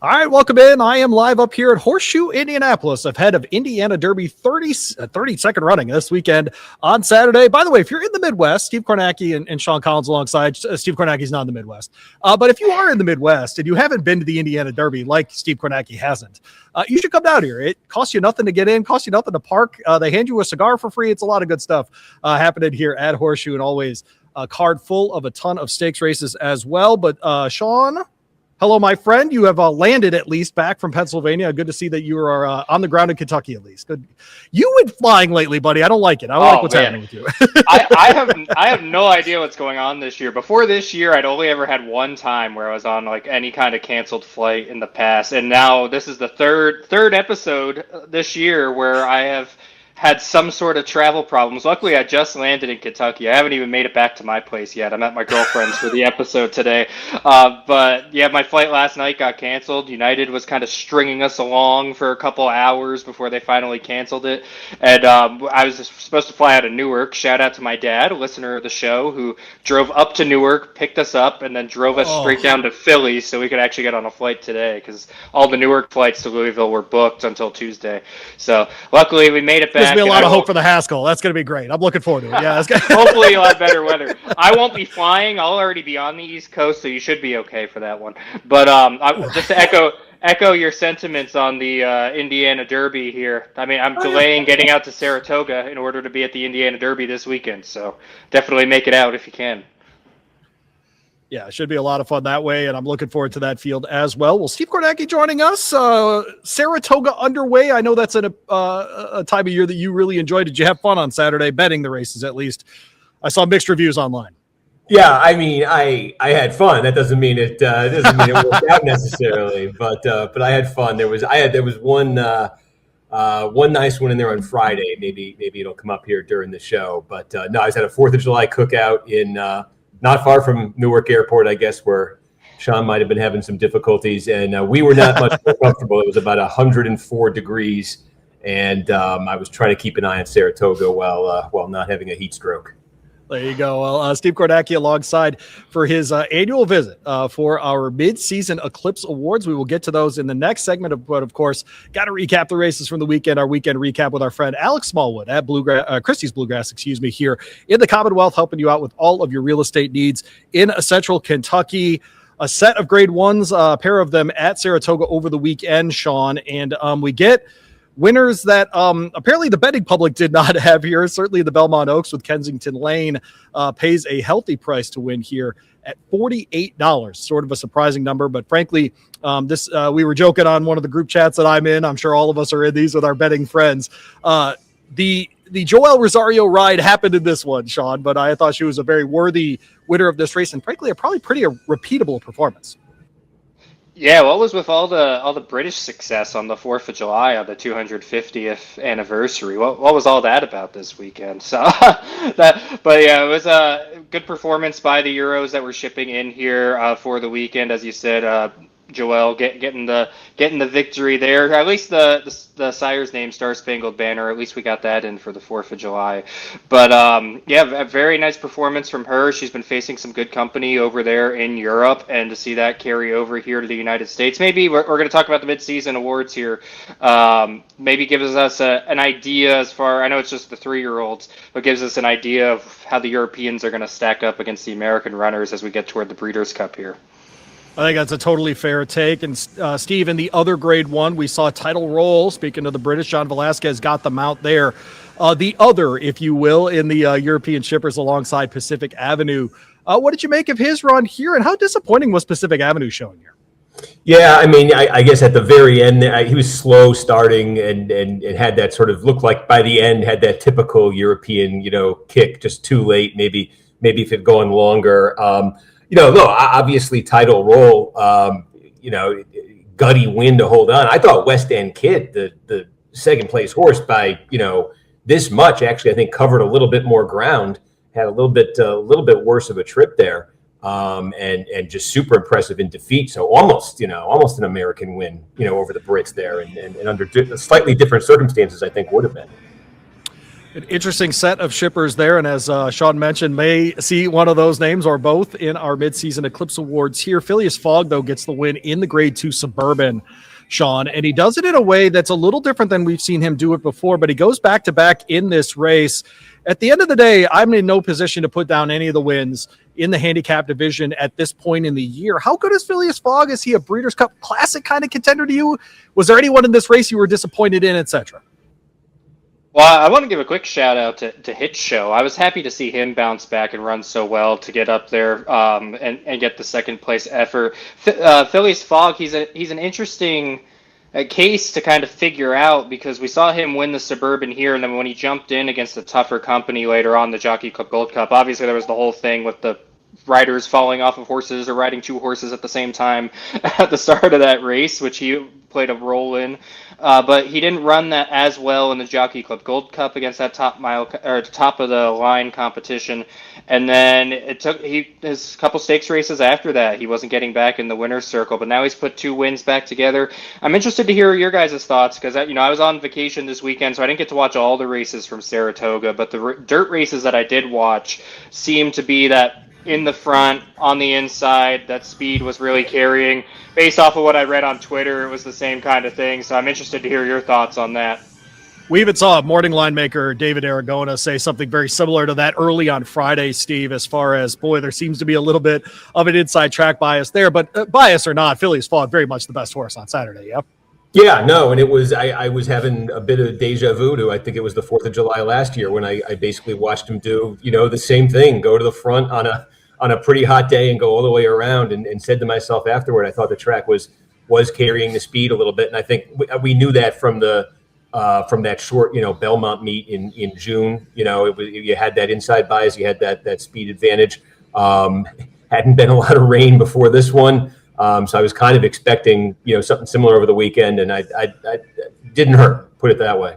All right, welcome in. I am live up here at Horseshoe Indianapolis, ahead of Indiana Derby 32nd running this weekend on Saturday. By the way, if you're in the Midwest, Steve Kornacki and Sean Collins alongside. Steve Kornacki's not in the Midwest. But if you are in the Midwest and you haven't been to the Indiana Derby like Steve Kornacki hasn't, you should come down here. It costs you nothing to get in, costs you nothing to park. They hand you a cigar for free. It's a lot of good stuff happening here at Horseshoe, and always a card full of a ton of stakes races as well. But Sean... hello, my friend. You have landed at least back from Pennsylvania. Good to see that you are on the ground in Kentucky at least. Good. You been flying lately, buddy. I don't like it. I don't like what's happening with you. I have no idea what's going on this year. Before this year, I'd only ever had one time where I was on like any kind of canceled flight in the past, and now this is the third episode this year where I have had some sort of travel problems. Luckily, I just landed in Kentucky. I haven't even made it back to my place yet. I'm at my girlfriend's for the episode today. But yeah, my flight last night got canceled. United was kind of stringing us along for a couple hours before they finally canceled it. And I was supposed to fly out of Newark. Shout out to my dad, a listener of the show, who drove up to Newark, picked us up, and then drove us straight down to Philly so we could actually get on a flight today, because all the Newark flights to Louisville were booked until Tuesday. So luckily, we made it back. There's be a lot of hope for the Haskell. That's going to be great. I'm looking forward to it. Yeah, hopefully you'll have better weather. I won't be flying. I'll already be on the East Coast, so you should be okay for that one. But just to echo your sentiments on the Indiana Derby here. I mean, I'm delaying getting out to Saratoga in order to be at the Indiana Derby this weekend. So definitely make it out if you can. Yeah, it should be a lot of fun that way, and I'm looking forward to that field as well. Well, Steve Kornacki joining us. Saratoga underway. I know that's a time of year that you really enjoyed. Did you have fun on Saturday, betting the races at least? I saw mixed reviews online. Yeah, I mean, I had fun. That doesn't mean it worked out necessarily, but I had fun. There was one nice one in there on Friday. Maybe it'll come up here during the show. But no, I was at a 4th of July cookout in not far from Newark Airport, I guess, where Sean might have been having some difficulties, and we were not much more comfortable. It was about 104 degrees, and I was trying to keep an eye on Saratoga while not having a heat stroke. There you go. Well, Steve Kornacki alongside for his annual visit for our mid-season Eclipse Awards. We will get to those in the next segment, but of course, got to recap the races from the weekend. Our weekend recap with our friend Alex Smallwood at Christie's Bluegrass, here in the Commonwealth, helping you out with all of your real estate needs in central Kentucky. A set of grade ones, a pair of them at Saratoga over the weekend, Sean, and we get winners that apparently the betting public did not have here. Certainly the Belmont Oaks with Kensington Lane pays a healthy price to win here at $48. Sort of a surprising number, but frankly, we were joking on one of the group chats that I'm in. I'm sure all of us are in these with our betting friends. The Joel Rosario ride happened in this one, Sean, but I thought she was a very worthy winner of this race, and frankly, probably pretty repeatable performance. Yeah, what was with all the British success on the 4th of July on the 250th anniversary? What was all that about this weekend? So but yeah, it was a good performance by the Euros that were shipping in here for the weekend, as you said. Joel getting the victory there. At least the sire's name, Star Spangled Banner. At least we got that in for the 4th of July. But yeah, a very nice performance from her. She's been facing some good company over there in Europe, and to see that carry over here to the United States. Maybe we're going to talk about the mid-season awards here. Maybe gives us an idea as far. I know it's just the 3-year-olds, but gives us an idea of how the Europeans are going to stack up against the American runners as we get toward the Breeders' Cup here. I think that's a totally fair take. And Steve, in the other grade one, we saw Title Roll. Speaking of the British, John Velasquez got the mount there. The other, if you will, in the European shippers alongside Pacific Avenue. What did you make of his run here, and how disappointing was Pacific Avenue showing here? Yeah, I mean, I guess at the very end, he was slow starting and had that sort of look like by the end had that typical European, kick just too late. Maybe if it going longer. Obviously Title Roll, gutty win to hold on. I thought West End Kid, the second place horse by, this much, actually, I think covered a little bit more ground, had a little bit worse of a trip there, and just super impressive in defeat. So almost an American win, over the Brits there, and under slightly different circumstances, I think would have been. An interesting set of shippers there, and as Sean mentioned, may see one of those names or both in our midseason Eclipse Awards here. Phileas Fogg, though, gets the win in the Grade 2 Suburban, Sean, and he does it in a way that's a little different than we've seen him do it before, but he goes back-to-back in this race. At the end of the day, I'm in no position to put down any of the wins in the handicap division at this point in the year. How good is Phileas Fogg? Is he a Breeders' Cup Classic kind of contender to you? Was there anyone in this race you were disappointed in, etc.? Well, I want to give a quick shout out to Hit Show. I was happy to see him bounce back and run so well to get up there and get the second place effort. Phileas Fogg, he's an interesting case to kind of figure out, because we saw him win the Suburban here, and then when he jumped in against a tougher company later on, the Jockey Club Gold Cup, obviously there was the whole thing with the riders falling off of horses or riding two horses at the same time at the start of that race, which he played a role in. But he didn't run that as well in the Jockey Club Gold Cup against that top of the line competition. And then it took his couple stakes races after that. He wasn't getting back in the winner's circle, but now he's put two wins back together. I'm interested to hear your guys' thoughts, because I was on vacation this weekend, so I didn't get to watch all the races from Saratoga, but the dirt races that I did watch seemed to be that in the front, on the inside, that speed was really carrying. Based off of what I read on Twitter, it was the same kind of thing, so I'm interested to hear your thoughts on that. We even saw morning line maker David Aragona say something very similar to that early on Friday, Steve, as far as, boy, there seems to be a little bit of an inside track bias there, but bias or not, Phileas Fogg very much the best horse on Saturday, yeah? Yeah, no, and it was I was having a bit of deja vu to, I think it was the 4th of July last year when I basically watched him do, the same thing, go to the front on a pretty hot day and go all the way around, and said to myself afterward, I thought the track was carrying the speed a little bit, and I think we knew that from that short Belmont meet in June. You had that inside bias, you had that speed advantage. Hadn't been a lot of rain before this one, so I was kind of expecting something similar over the weekend, and I didn't hurt, put it that way.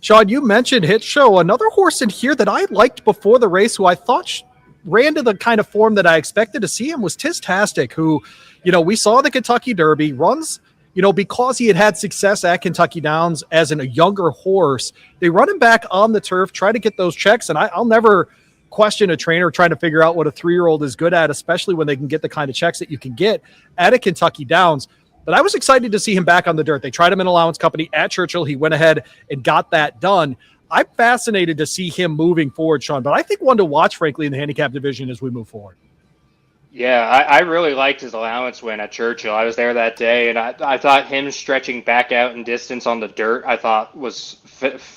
Sean, you mentioned Hit Show, another horse in here that I liked before the race, who I thought ran to the kind of form that I expected to see him, was Tistastic, who, we saw the Kentucky Derby, runs, because he had success at Kentucky Downs as a younger horse. They run him back on the turf, try to get those checks, and I'll never question a trainer trying to figure out what a 3-year-old is good at, especially when they can get the kind of checks that you can get at a Kentucky Downs. But I was excited to see him back on the dirt. They tried him in allowance company at Churchill. He went ahead and got that done. I'm fascinated to see him moving forward, Sean, but I think one to watch, frankly, in the handicap division as we move forward. Yeah, I really liked his allowance win at Churchill. I was there that day, and I thought him stretching back out in distance on the dirt, I thought was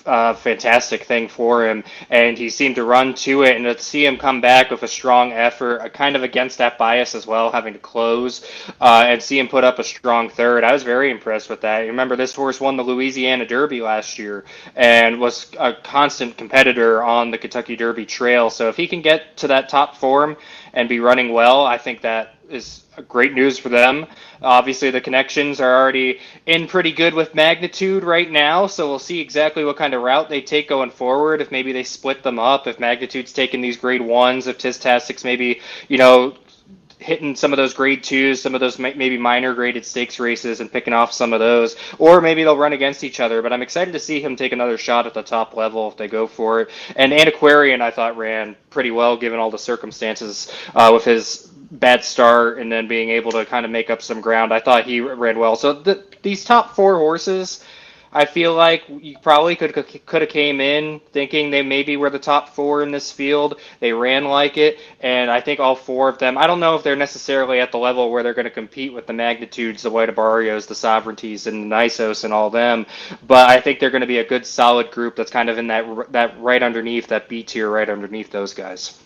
a fantastic thing for him, and he seemed to run to it, and to see him come back with a strong effort, kind of against that bias as well, having to close, and see him put up a strong third. I was very impressed with that. You remember, this horse won the Louisiana Derby last year and was a constant competitor on the Kentucky Derby trail, so if he can get to that top form and be running well, I think that is great news for them. Obviously, the connections are already in pretty good with Magnitude right now, so we'll see exactly what kind of route they take going forward. If maybe they split them up, if Magnitude's taking these grade 1s, if Tistastic's maybe, hitting some of those grade 2s, some of those maybe minor graded stakes races and picking off some of those, or maybe they'll run against each other. But I'm excited to see him take another shot at the top level if they go for it. And Antiquarian, I thought, ran pretty well given all the circumstances with his bad start and then being able to kind of make up some ground. I thought he ran well. So these top 4 horses, I feel like you probably could have came in thinking they maybe were the top 4 in this field. They ran like it, and I think all 4 of them, I don't know if they're necessarily at the level where they're going to compete with the Magnitudes, the White Abarios, the Sovereignties, and the Nisos and all them, but I think they're going to be a good solid group that's kind of in that right underneath, that B tier right underneath those guys.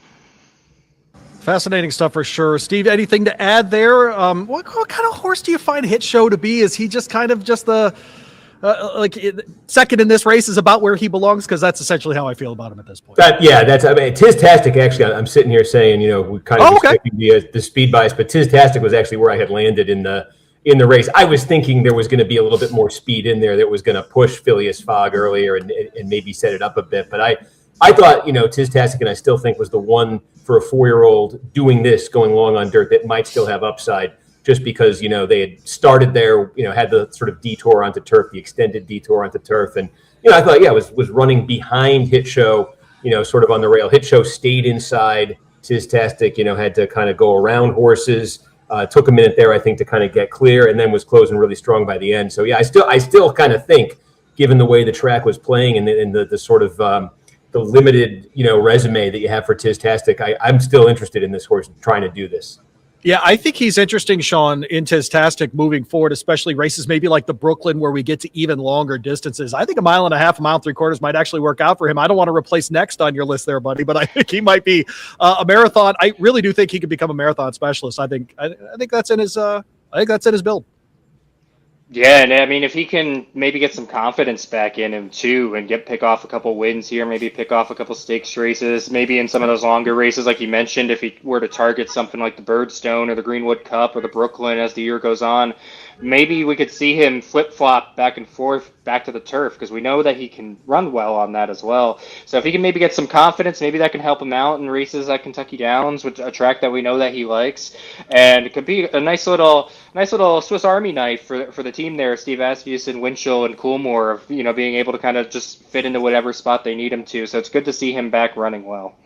Fascinating stuff for sure. Steve, anything to add there? What kind of horse do you find Hit Show to be? Is he just kind of just the... second in this race is about where he belongs, because that's essentially how I feel about him at this point. Tistastic, actually, I'm sitting here saying, we kind of expected the speed bias, but Tistastic was actually where I had landed in the race. I was thinking there was going to be a little bit more speed in there that was going to push Phileas Fogg earlier and maybe set it up a bit, but I thought, Tistastic, and I still think, was the one for a 4-year-old doing this, going long on dirt, that might still have upside, just because, they had started there, had the sort of detour onto turf, the extended detour onto turf. And, I thought, was running behind Hit Show, sort of on the rail. Hit Show stayed inside. Tiztastic, had to kind of go around horses. Took a minute there, I think, to kind of get clear, and then was closing really strong by the end. So yeah, I still kind of think, given the way the track was playing and the sort of the limited resume that you have for Tiztastic, I'm still interested in this horse trying to do this. Yeah, I think he's interesting, Sean, in Tiztastic moving forward, especially races maybe like the Brooklyn where we get to even longer distances. I think 1.5 miles, 1.5 miles might actually work out for him. I don't want to replace Next on your list there, buddy, but I think he might be a marathon. I really do think he could become a marathon specialist. I think that's in his build. Yeah, and I mean, if he can maybe get some confidence back in him too, and pick off a couple wins here, maybe pick off a couple stakes races, maybe in some of those longer races, like you mentioned, if he were to target something like the Birdstone or the Greenwood Cup or the Brooklyn as the year goes on, maybe we could see him flip-flop back and forth back to the turf, because we know that he can run well on that as well. So if he can maybe get some confidence, maybe that can help him out in races like Kentucky Downs, which a track that we know that he likes, and it could be a nice little Swiss Army knife for the team there, Steve Asmussen, Winchell, and Coolmore, of being able to kind of just fit into whatever spot they need him to. So it's good to see him back running well.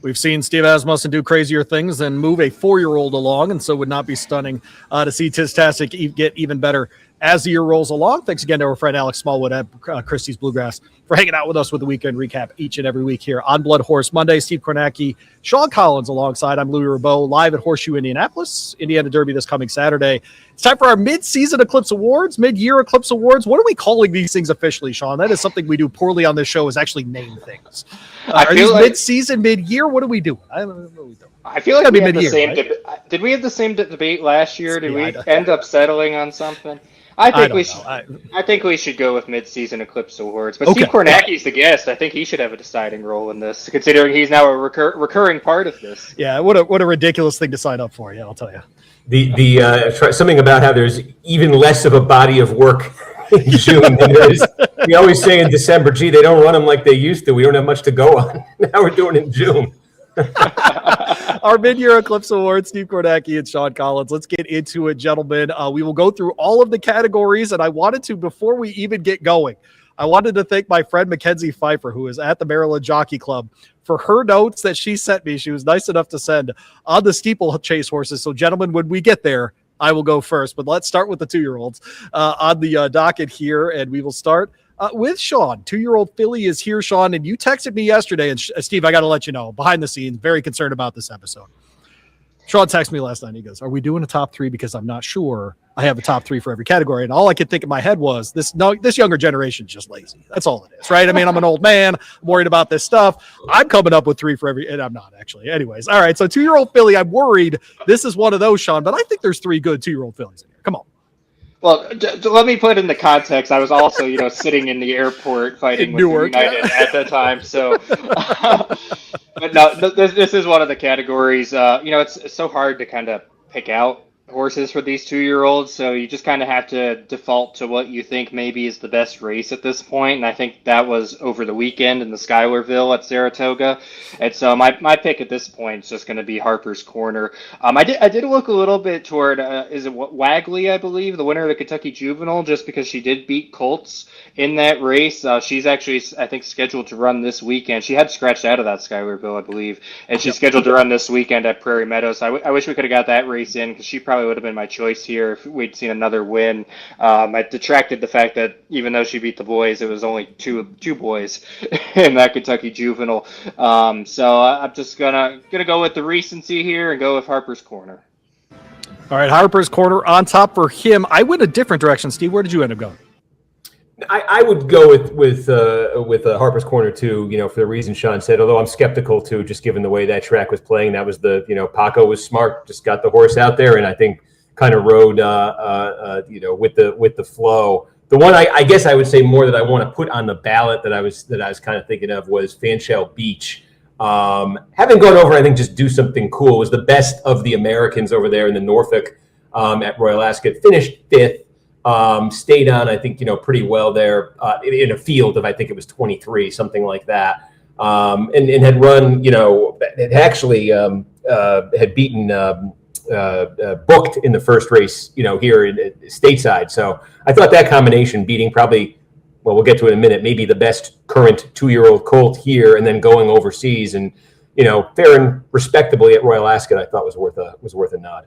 We've seen Steve Asmussen do crazier things than move a 4-year-old along, and so would not be stunning to see Tiztastic get even better as the year rolls along. Thanks again to our friend Alex Smallwood at Christie's Bluegrass for hanging out with us with the weekend recap each and every week here on BloodHorse Monday. Steve Kornacki, Sean Collins alongside. I'm Louie Rabaut, live at Horseshoe Indianapolis, Indiana Derby this coming Saturday. It's time for our mid-season Eclipse Awards, mid-year Eclipse Awards. What are we calling these things officially, Sean? That is something we do poorly on this show, is actually name things. Are these like mid-season, mid-year? What are we doing? I don't know what we do. I feel like we had the same did we have the same debate last year? Did we end up settling on something? I think we should go with mid-season Eclipse Awards. But okay. Steve Kornacki's the guest. I think he should have a deciding role in this, considering he's now a recurring part of this. Yeah, what a ridiculous thing to sign up for. Yeah, I'll tell you. The something about how there's even less of a body of work in June than there is. We always say in December, gee, they don't run them like they used to. We don't have much to go on. Now we're doing it in June. Our mid-year Eclipse Awards, Steve Kornacki and Sean Collins. Let's get into it, gentlemen. We will go through all of the categories, and I wanted to, before we even get going, I wanted to thank my friend Mackenzie Pfeiffer, who is at the Maryland Jockey Club, for her notes that she sent me. She was nice enough to send on the steeplechase horses. So, gentlemen, when we get there, I will go first. But let's start with the 2-year-olds on the docket here, and we will start with Sean. 2-year-old filly is here, Sean, and you texted me yesterday, and Steve, I got to let you know, behind the scenes, very concerned about this episode. Sean texted me last night. He goes, are we doing a top 3? Because I'm not sure I have a top 3 for every category. And all I could think in my head was this younger generation is just lazy. That's all it is, right? I mean, I'm an old man. I'm worried about this stuff. I'm coming up with 3 for every, and I'm not actually. Anyways, all right. So 2-year-old filly, I'm worried this is one of those, Sean, but I think there's 3 good 2-year-old fillies in here. Come on. Well, let me put in the context. I was also, sitting in the airport fighting with United at the time. So, but no, this is one of the categories. It's so hard to kind of pick out horses for these 2-year-olds. So you just kind of have to default to what you think maybe is the best race at this point. And I think that was over the weekend in the Schuylerville at Saratoga. And so my pick at this point is just going to be Harper's Corner. I did look a little bit toward, is it Wagley, I believe, the winner of the Kentucky Juvenile, just because she did beat Colts in that race. She's actually, I think, scheduled to run this weekend. She had scratched out of that Schuylerville, I believe, and she's scheduled to run this weekend at Prairie Meadows. So I wish we could have got that race in, because she probably would have been my choice here if we'd seen another win. I detracted the fact that even though she beat the boys, it was only two boys in that Kentucky Juvenile. So I'm just gonna go with the recency here and go with Harper's Corner. All right, Harper's Corner on top for him. I went a different direction. Steve, where did you end up going? I would go with Harper's Corner too, for the reason Sean said, although I'm skeptical too, just given the way that track was playing. That was Paco was smart, just got the horse out there, and I think kind of rode, with the flow. The one I guess I would say more that I want to put on the ballot that I was kind of thinking of was Fanshell Beach. Having gone over, I think just do something cool, was the best of the Americans over there in the Norfolk at Royal Ascot, finished 5th. Stayed on, I think, pretty well there in a field of, I think it was 23, something like that. And had run, it actually had beaten Booked in the first race, here in stateside. So I thought that combination, beating probably well, we'll get to it in a minute, maybe the best current 2-year-old colt here, and then going overseas and, faring respectably at Royal Ascot, I thought was worth a nod.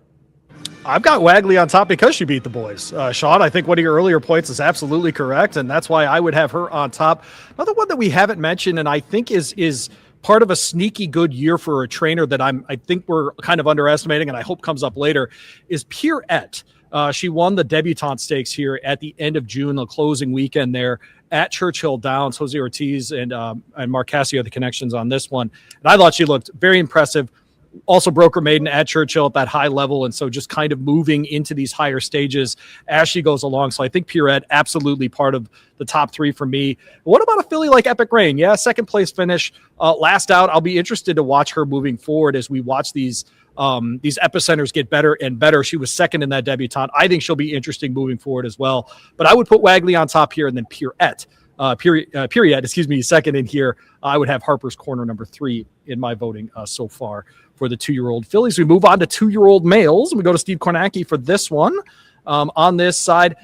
I've got Wagley on top because she beat the boys. Sean, I think one of your earlier points is absolutely correct, and that's why I would have her on top. Another one that we haven't mentioned, and I think is part of a sneaky good year for a trainer that I think we're kind of underestimating, and I hope comes up later, is Pierrette. She won the debutante stakes here at the end of June, the closing weekend there at Churchill Downs. Jose Ortiz and Marcasio, the connections on this one. And I thought she looked very impressive. Also broke her maiden at Churchill at that high level. And so just kind of moving into these higher stages as she goes along. So I think Pierrette, absolutely part of the top 3 for me. What about a filly like Epic Rain? Yeah, second place finish. Last out, I'll be interested to watch her moving forward as we watch these epicenters get better and better. She was second in that debutante. I think she'll be interesting moving forward as well. But I would put Wagley on top here and then Pierrette, second in here. I would have Harper's Corner number 3 in my voting so far for the 2-year-old fillies. We move on to 2-year-old males, and we go to Steve Kornacki for this one. On this side,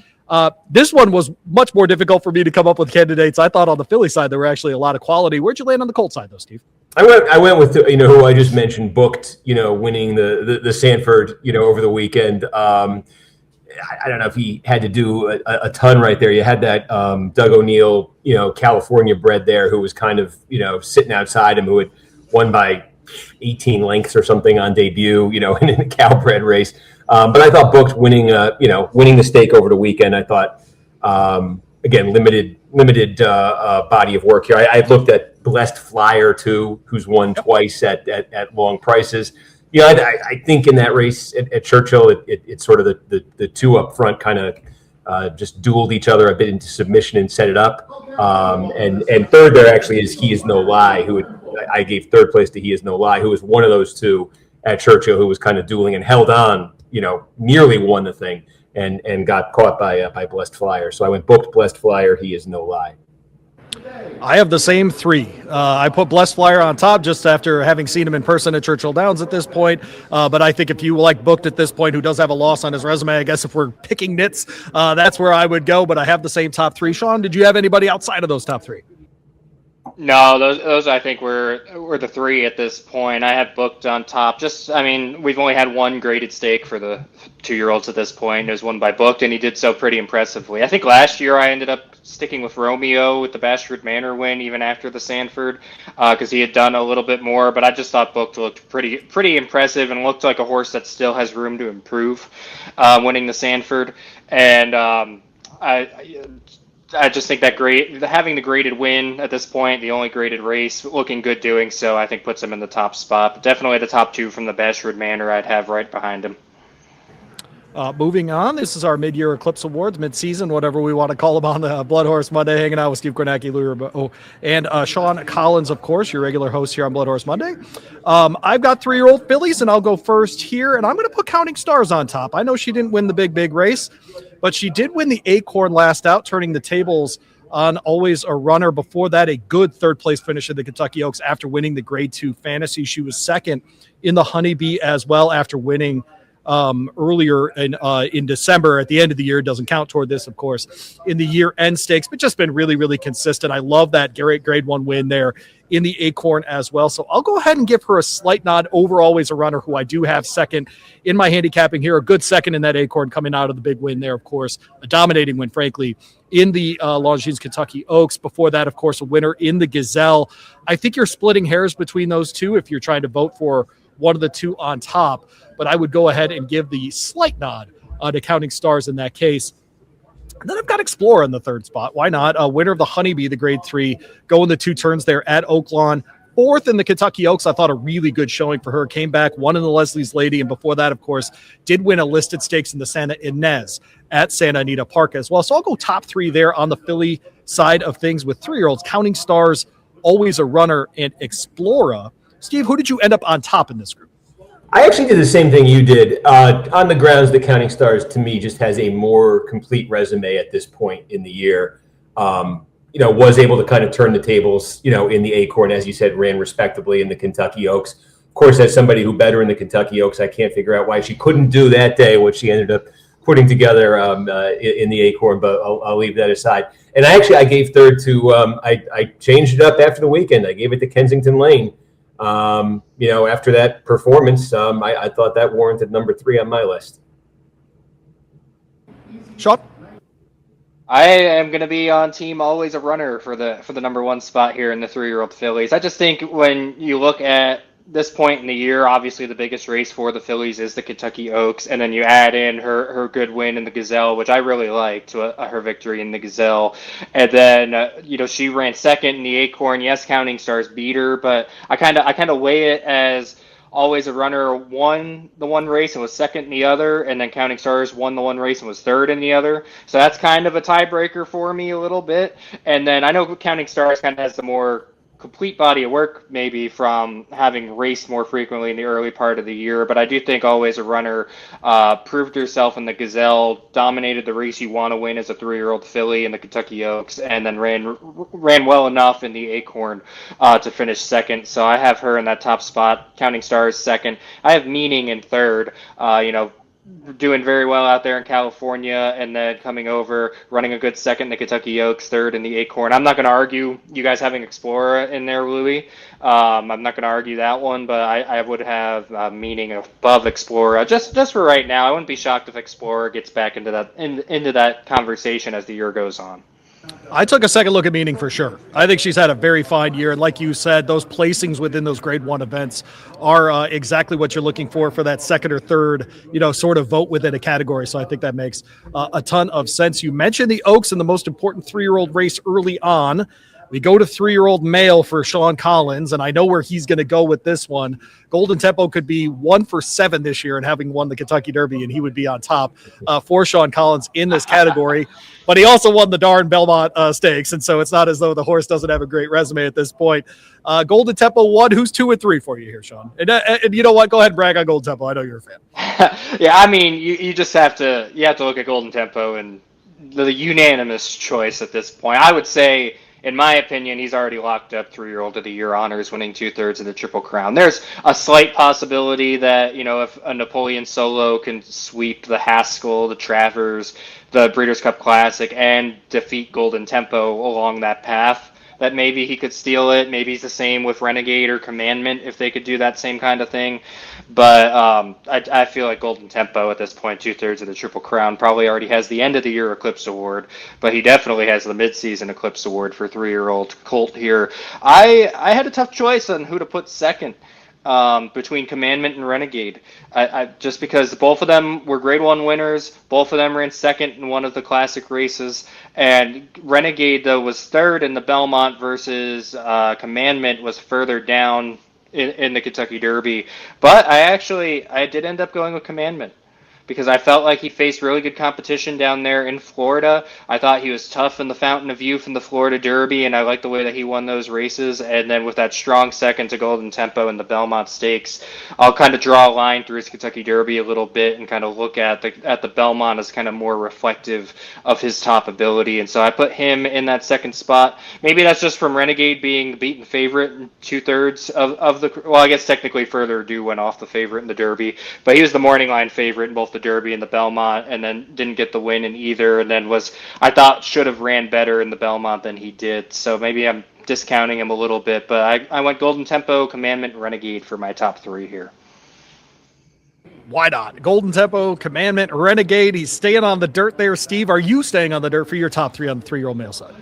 this one was much more difficult for me to come up with candidates. I thought on the filly side there were actually a lot of quality. Where'd you land on the colt side, though, Steve? I went with who I just mentioned, Booked, winning the Sanford, over the weekend. I don't know if he had to do a ton right there. You had that Doug O'Neill, California bred there, who was kind of sitting outside him, who had won by 18 lengths or something on debut, in a Calbred race. But I thought Booked winning the stake over the weekend. I thought again limited body of work here. I looked at Blessed Flyer too, who's won twice at long prices. I think in that race at Churchill, it's sort of the two up front kind of just dueled each other a bit into submission and set it up. And third there actually is He Is No Lie, who I gave third place to He Is No Lie, who was one of those two at Churchill who was kind of dueling and held on, nearly won the thing and got caught by Blessed Flyer. So I went Booked, Blessed Flyer, He Is No Lie. I have the same 3. I put Blessed Flyer on top just after having seen him in person at Churchill Downs at this point. But I think if you like Booked at this point, who does have a loss on his resume, I guess if we're picking nits, that's where I would go. But I have the same top 3. Sean, did you have anybody outside of those top 3? No, those I think were the 3 at this point. I have Booked on top. We've only had one graded stake for the 2-year-olds at this point. It was won by Booked, and he did so pretty impressively. I think last year I ended up sticking with Romeo with the Bashford Manor win, even after the Sanford, because he had done a little bit more. But I just thought Booked looked pretty impressive and looked like a horse that still has room to improve, winning the Sanford. And I just think that having the graded win at this point, the only graded race, looking good doing so, I think puts him in the top spot. But definitely the top 2 from the Bashford Manor I'd have right behind him. Moving on, this is our mid-year Eclipse Awards, mid-season, whatever we want to call them on the BloodHorse Monday, hanging out with Steve Kornacki, Louie, Rabaut, and Sean Collins, of course, your regular host here on BloodHorse Monday. I've got 3-year-old fillies, and I'll go first here, and I'm going to put Counting Stars on top. I know she didn't win the big race, but she did win the Acorn last out, turning the tables on Always a Runner. Before that, a good third-place finish at the Kentucky Oaks after winning the Grade 2 Fantasy. She was second in the Honeybee as well after winning earlier in December at the end of the year. Doesn't count toward this, of course, in the year-end stakes, but just been really, really consistent. I love that Grade 1 win there in the Acorn as well. So I'll go ahead and give her a slight nod over Always a Runner, who I do have second in my handicapping here. A good second in that Acorn coming out of the big win there, of course. A dominating win, frankly, in the Longines Kentucky Oaks. Before that, of course, a winner in the Gazelle. I think you're splitting hairs between those two if you're trying to vote for one of the two on top, but I would go ahead and give the slight nod to Counting Stars in that case. And then I've got Explorer in the third spot. Why not? A winner of the Honeybee, the Grade 3, going the 2 turns there at Oaklawn. Fourth in the Kentucky Oaks. I thought a really good showing for her. Came back, won in the Leslie's Lady, and before that, of course, did win a listed stakes in the Santa Ynez at Santa Anita Park as well. So I'll go top 3 there on the filly side of things with 3-year-olds. Counting Stars, Always a Runner, and Explorer. Steve, who did you end up on top in this group? I actually did the same thing you did. On the grounds, the Counting Stars, to me, just has a more complete resume at this point in the year. Was able to kind of turn the tables, in the Acorn, as you said, ran respectably in the Kentucky Oaks. Of course, as somebody who bet her in the Kentucky Oaks, I can't figure out why she couldn't do that day what she ended up putting together in the Acorn, but I'll leave that aside. And I gave third to I changed it up after the weekend. I gave it to Kensington Lane. After that performance, I thought that warranted number 3 on my list. Sean? I am going to be on team always a runner for the number 1 spot here in the 3-year-old fillies. I just think when you look at this point in the year, obviously the biggest race for the fillies is the Kentucky Oaks, and then you add in her good win in the Gazelle, which I really liked, her victory in the Gazelle, and then she ran second in the Acorn. Yes, Counting Stars beat her, but I kind of weigh it as always a runner won the one race and was second in the other, and then Counting Stars won the one race and was third in the other. So that's kind of a tiebreaker for me a little bit. And then I know Counting Stars kind of has the more complete body of work maybe from having raced more frequently in the early part of the year, but I do think always a runner proved herself in the Gazelle, dominated the race you want to win as a 3-year-old filly in the Kentucky Oaks, and then ran well enough in the Acorn to finish second. So I have her in that top spot. Counting Stars second. I have Meaning in third. Doing very well out there in California, and then coming over, running a good second in the Kentucky Oaks, third in the Acorn. I'm not going to argue you guys having Explorer in there, Louie. I'm not going to argue that one, but I would have Meaning above Explorer. Just for right now, I wouldn't be shocked if Explorer gets back into that conversation as the year goes on. I took a second look at Meaning for sure. I think she's had a very fine year. And like you said, those placings within those grade 1 events are exactly what you're looking for that second or third, sort of vote within a category. So I think that makes a ton of sense. You mentioned the Oaks and the most important 3-year-old race early on. We go to 3-year-old male for Sean Collins, and I know where he's going to go with this one. Golden Tempo could be 1 for 7 this year and having won the Kentucky Derby, and he would be on top for Sean Collins in this category. But he also won the darn Belmont Stakes, and so it's not as though the horse doesn't have a great resume at this point. Golden Tempo 1, who's 2 and 3 for you here, Sean? And you know what? Go ahead and brag on Golden Tempo. I know you're a fan. Yeah, I mean, you just have to look at Golden Tempo and the unanimous choice at this point. I would say, in my opinion, he's already locked up 3-year-old of the year honors, winning 2/3 of the Triple Crown. There's a slight possibility that, if a Napoleon Solo can sweep the Haskell, the Travers, the Breeders' Cup Classic, and defeat Golden Tempo along that path, that maybe he could steal it. Maybe it's the same with Renegade or Commandment if they could do that same kind of thing. But I feel like Golden Tempo at this point, 2/3 of the Triple Crown, probably already has the end of the year Eclipse Award, but he definitely has the midseason Eclipse Award for 3-year-old colt here. I had a tough choice on who to put second. Between Commandment and Renegade. I just because both of them were grade 1 winners, both of them ran second in one of the classic races, and Renegade, though, was third in the Belmont versus Commandment was further down in the Kentucky Derby. But I did end up going with Commandment, because I felt like he faced really good competition down there in Florida. I thought he was tough in the Fountain of Youth in the Florida Derby, and I liked the way that he won those races. And then with that strong second to Golden Tempo in the Belmont Stakes, I'll kind of draw a line through his Kentucky Derby a little bit and kind of look at the Belmont as kind of more reflective of his top ability. And so I put him in that second spot. Maybe that's just from Renegade being the beaten favorite in 2/3 of the, well, I guess technically Further Ado went off the favorite in the Derby, but he was the morning line favorite in both the Derby and the Belmont, and then didn't get the win in either, and then I thought should have ran better in the Belmont than he did. So maybe I'm discounting him a little bit, but I went Golden Tempo, Commandment, and Renegade for my top 3 here. Why not? Golden Tempo, Commandment, Renegade. He's staying on the dirt there. Steve, are you staying on the dirt for your top 3 on the 3-year-old male side?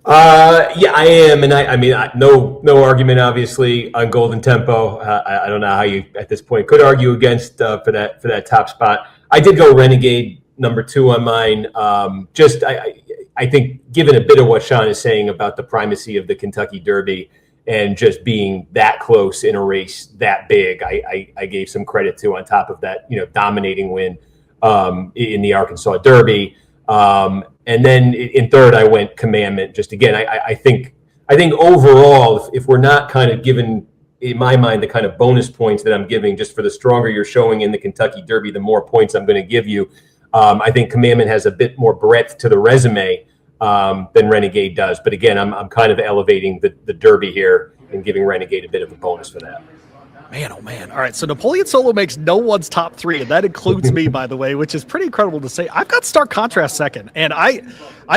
Yeah, I am, and I mean, no argument, obviously, on Golden Tempo. I don't know how you at this point could argue against for that top spot. I did go Renegade number 2 on mine. I think, given a bit of what Sean is saying about the primacy of the Kentucky Derby and just being that close in a race that big, I gave some credit to, on top of that, dominating win in the Arkansas Derby. And then in third, I went Commandment. Just again, I think overall, if we're not kind of given, in my mind, the kind of bonus points that I'm giving, just for the stronger you're showing in the Kentucky Derby, the more points I'm going to give you. I think Commandment has a bit more breadth to the resume than Renegade does. But again, I'm kind of elevating the Derby here and giving Renegade a bit of a bonus for that. Man, oh man. All right. So Napoleon Solo makes no one's top 3, and that includes me, by the way, which is pretty incredible to say. I've got Stark Contrast second. And I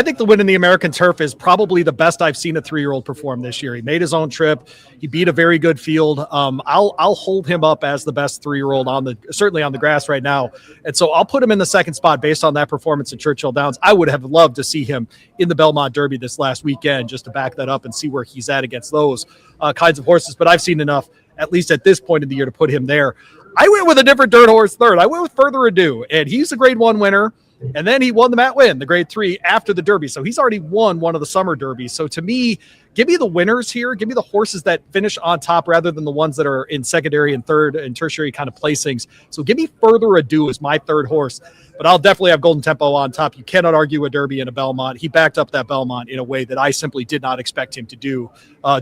think the win in the American Turf is probably the best I've seen a 3-year-old perform this year. He made his own trip. He beat a very good field. I'll hold him up as the best 3-year-old certainly on the grass right now. And so I'll put him in the second spot based on that performance at Churchill Downs. I would have loved to see him in the Belmont Derby this last weekend just to back that up and see where he's at against those kinds of horses. But I've seen enough, at least at this point in the year, to put him there. I went with a different dirt horse third. I went with Further Ado, and he's a grade 1 winner. And then he won the Matt Winn, the grade 3 after the Derby. So he's already won one of the summer derbies. So to me, give me the winners here. Give me the horses that finish on top rather than the ones that are in secondary and third and tertiary kind of placings. So give me Further Ado as my third horse. But I'll definitely have Golden Tempo on top. You cannot argue a Derby and a Belmont. He backed up that Belmont in a way that I simply did not expect him to do.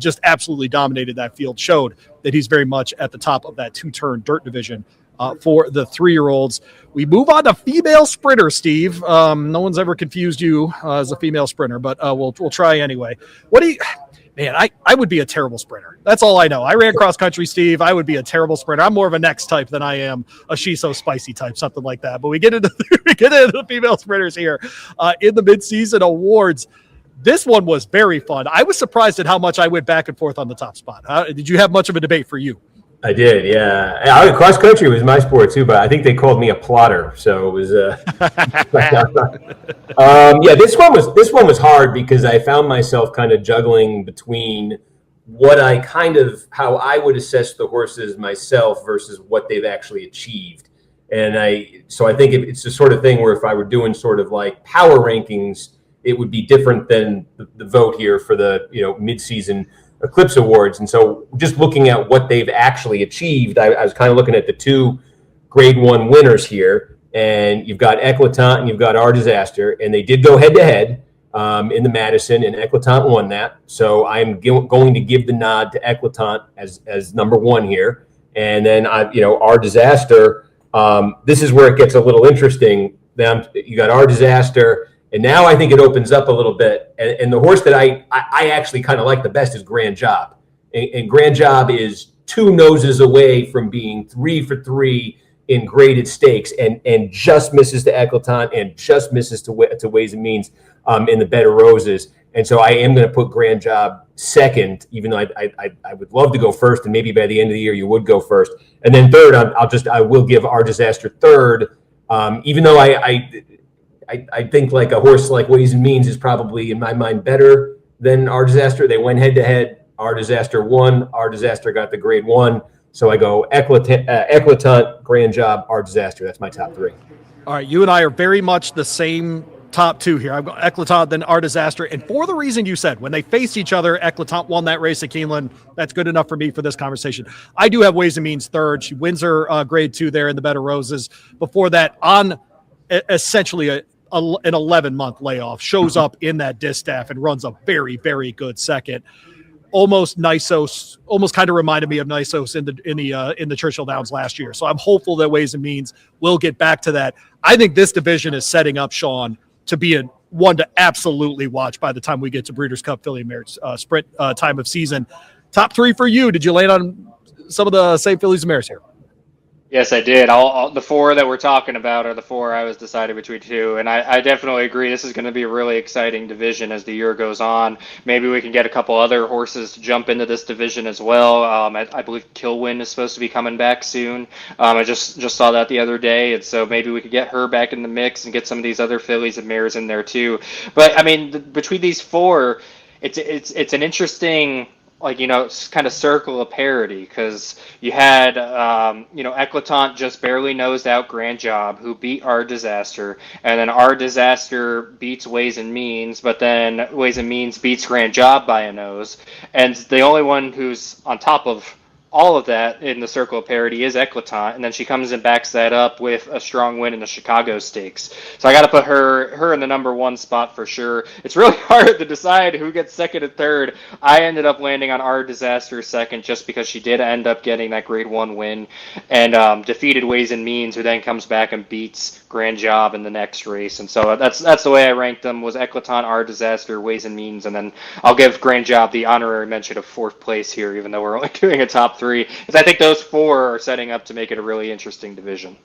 Just absolutely dominated that field. Showed that he's very much at the top of that 2-turn dirt division for the 3-year-olds. We move on to female sprinter, Steve. No one's ever confused you as a female sprinter, but we'll try anyway. What do you... Man, I would be a terrible sprinter. That's all I know. I ran cross country, Steve. I would be a terrible sprinter. I'm more of a next type than I am a She's So Spicy type, something like that. But we get into the female sprinters here in the midseason awards. This one was very fun. I was surprised at how much I went back and forth on the top spot. Did you have much of a debate for you? I did, yeah. Cross country was my sport too, but I think they called me a plotter, so it was. This one was hard because I found myself kind of juggling between how I would assess the horses myself versus what they've actually achieved, and I think it's the sort of thing where if I were doing sort of like power rankings, it would be different than the vote here for the mid-season Eclipse Awards. And so just looking at what they've actually achieved, I was kind of looking at the 2 grade 1 winners here, and you've got Eclatant and you've got Our Disaster, and they did go head to head in the Madison, and Eclatant won that. So I'm going to give the nod to Eclatant as number 1 here. And then Our Disaster, this is where it gets a little interesting. Then you got Our Disaster, and now I think it opens up a little bit. And the horse that I actually kind of like the best is Grand Job. And Grand Job is 2 noses away from being 3 for 3 in graded stakes and just misses to Eclatant and just misses to Ways and Means in the Bed of Roses. And so I am going to put Grand Job second, even though I would love to go first, and maybe by the end of the year you would go first. And then third, I will give Our Disaster third, even though I think like a horse like Ways and Means is probably in my mind better than Our Disaster. They went head to head. Our Disaster won. Our Disaster got the grade 1. So I go Eclatant, Grand Job, Our Disaster. That's my top 3. All right, you and I are very much the same top 2 here. I've got Eclatant, then Our Disaster. And for the reason you said, when they faced each other, Eclatant won that race at Keeneland. That's good enough for me for this conversation. I do have Ways and Means third. She wins her grade 2 there in the Bed of Roses. Before that, on essentially an 11-month layoff, shows up in that distaff and runs a very, very good second. Almost kind of reminded me of Nisos in the Churchill Downs last year. So I'm hopeful that Ways and Means will get back to that. I think this division is setting up, Sean, to be one to absolutely watch by the time we get to Breeders' Cup Filly Mare Sprint time of season. Top 3 for you. Did you land on some of the same fillies and mares here? Yes, I did. The 4 that we're talking about are the 4 I was decided between 2, and I definitely agree. This is going to be a really exciting division as the year goes on. Maybe we can get a couple other horses to jump into this division as well. I believe Kilwin is supposed to be coming back soon. I just saw that the other day, and so maybe we could get her back in the mix and get some of these other fillies and mares in there too. But I mean, between these 4, it's an interesting, kind of circle of parity, because you had, Eclatant just barely nosed out Grand Job, who beat Our Disaster, and then Our Disaster beats Ways and Means, but then Ways and Means beats Grand Job by a nose, and the only one who's on top of all of that in the circle of parity is Eclatant, and then she comes and backs that up with a strong win in the Chicago Stakes. So I got to put her in the number 1 spot for sure. It's really hard to decide who gets second and third. I ended up landing on Our Disaster second just because she did end up getting that grade 1 win and defeated Ways and Means, who then comes back and beats Grand Job in the next race. And so that's the way I ranked them, was Eclatant, Our Disaster, Ways and Means, and then I'll give Grand Job the honorary mention of 4th place here, even though we're only doing a top 3 three, because I think those four are setting up to make it a really interesting division.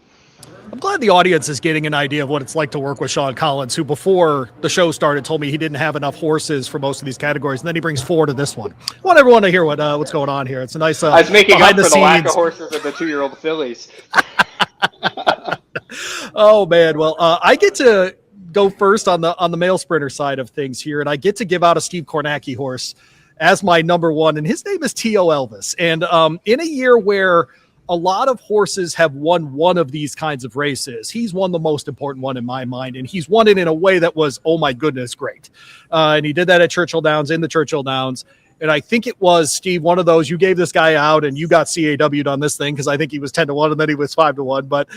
I'm glad the audience is getting an idea of what it's like to work with Sean Collins, who before the show started told me he didn't have enough horses for most of these categories, and then he brings 4 to this one. I want everyone to hear what's going on here. It's a nice I was making up for the lack of scenes. horses of the 2-year-old fillies. Oh man, well, I get to go first on the male sprinter side of things here, and I get to give out a Steve Kornacki horse as my number 1, and his name is T.O. Elvis. And in a year where a lot of horses have won one of these kinds of races, he's won the most important one in my mind, and he's won it in a way that was, oh my goodness, great. And he did that at Churchill Downs, in the Churchill Downs. And I think it was, Steve, one of those, you gave this guy out and you got CAW'd on this thing because I think he was 10-1 and then he was 5-1. But,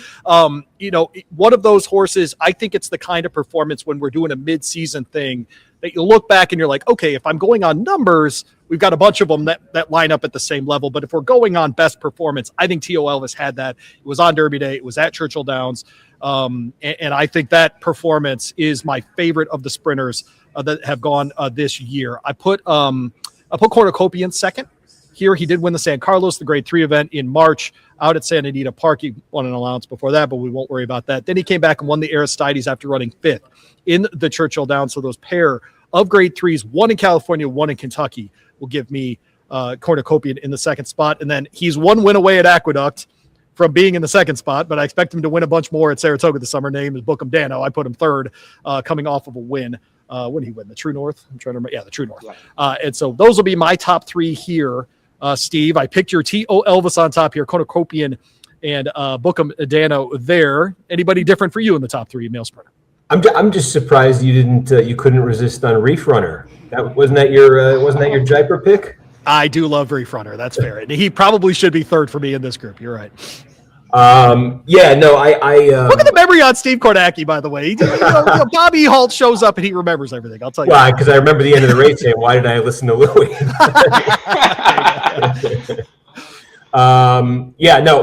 one of those horses, I think it's the kind of performance when we're doing a mid-season thing that you look back and you're like, okay, if I'm going on numbers, we've got a bunch of them that line up at the same level. But if we're going on best performance, I think T.O. Elvis had that. It was on Derby Day. It was at Churchill Downs. And I think that performance is my favorite of the sprinters that have gone this year. I put Kornacki in second. Here, he did win the San Carlos, the grade 3 event in March out at Santa Anita Park. He won an allowance before that, but we won't worry about that. Then he came back and won the Aristides after running 5th in the Churchill Downs. So those pair of grade 3s, one in California, one in Kentucky, will give me Kornacki in the second spot. And then he's 1 win away at Aqueduct from being in the second spot, but I expect him to win a bunch more at Saratoga this summer. Name is Bookham Dano. I put him 3rd, coming off of a win. When did he win? The True North? I'm trying to remember. Yeah, the True North. Right. And so those will be my top 3 here, Steve. I picked your T.O. Elvis on top here, Kornacki and Bookham Dano there. Anybody different for you in the top 3 male sprinter? I'm just surprised you couldn't resist on Reef Runner. Wasn't that your Jaipur pick? I do love Reef Runner. That's fair. And he probably should be 3rd for me in this group. You're right. I look at the memory on Steve Kornacki, by the way. Bobby Holt shows up and he remembers everything. I'll tell you. Why? Because I remember the end of the race saying, "Why did I listen to Louie?"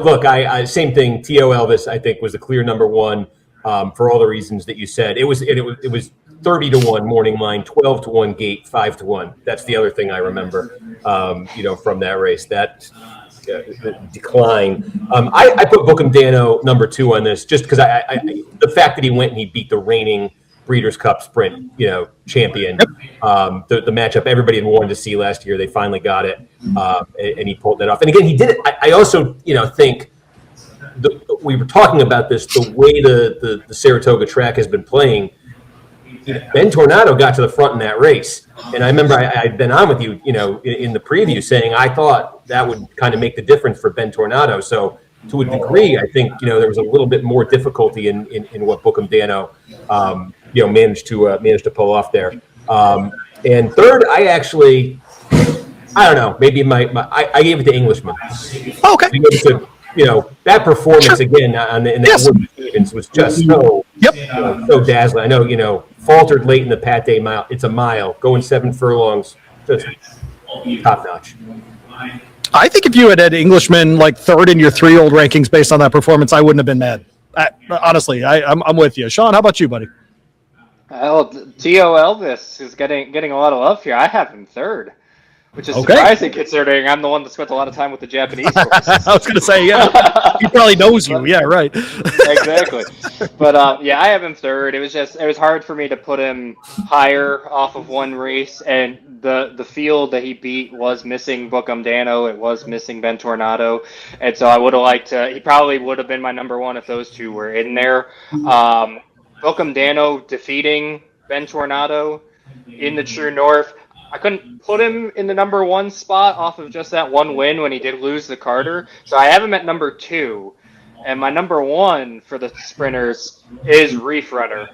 Look, I same thing. T.O. Elvis, I think, was the clear number 1 for all the reasons that you said. It was 30-1 morning line, 12-1 gate, 5-1. That's the other thing I remember. From that race, that decline. I put Bookham Dano number 2 on this just because the fact that he went and he beat the reigning Breeders' Cup Sprint, champion. The matchup everybody had wanted to see last year, they finally got it, and he pulled that off. And again, he did it. I also, think we were talking about this, the way the Saratoga track has been playing. Ben Tornado got to the front in that race. And I remember I'd been on with you, in the preview saying I thought that would kind of make the difference for Ben Tornado. So to a degree, I think, there was a little bit more difficulty in what Bookham Dano, managed to pull off there. And third, I don't know, maybe I gave it to Englishman. Oh, okay. That performance again in that Wood Stevens was just so dazzling. I know, faltered late in the Pat Day mile. It's a mile, going 7 furlongs, just top notch. I think if you had Englishman like 3rd in your 3-year-old rankings based on that performance, I wouldn't have been mad. Honestly, I'm with you. Sean, how about you, buddy? Well, T.O. Elvis is getting a lot of love here. I have him 3rd. Which is surprising considering I'm the one that spent a lot of time with the Japanese horses. I was going to say, he probably knows you. Yeah, right. Exactly. But, I have him 3rd. It was hard for me to put him higher off of one race. And the field that he beat was missing Bookham Dano. It was missing Ben Tornado. And so I would have liked to, he probably would have been my number 1 if those two were in there. Bookham Dano defeating Ben Tornado in the True North. I couldn't put him in the number 1 spot off of just that one win when he did lose the Carter. So I have him at number 2. And my number 1 for the sprinters is Reef Runner.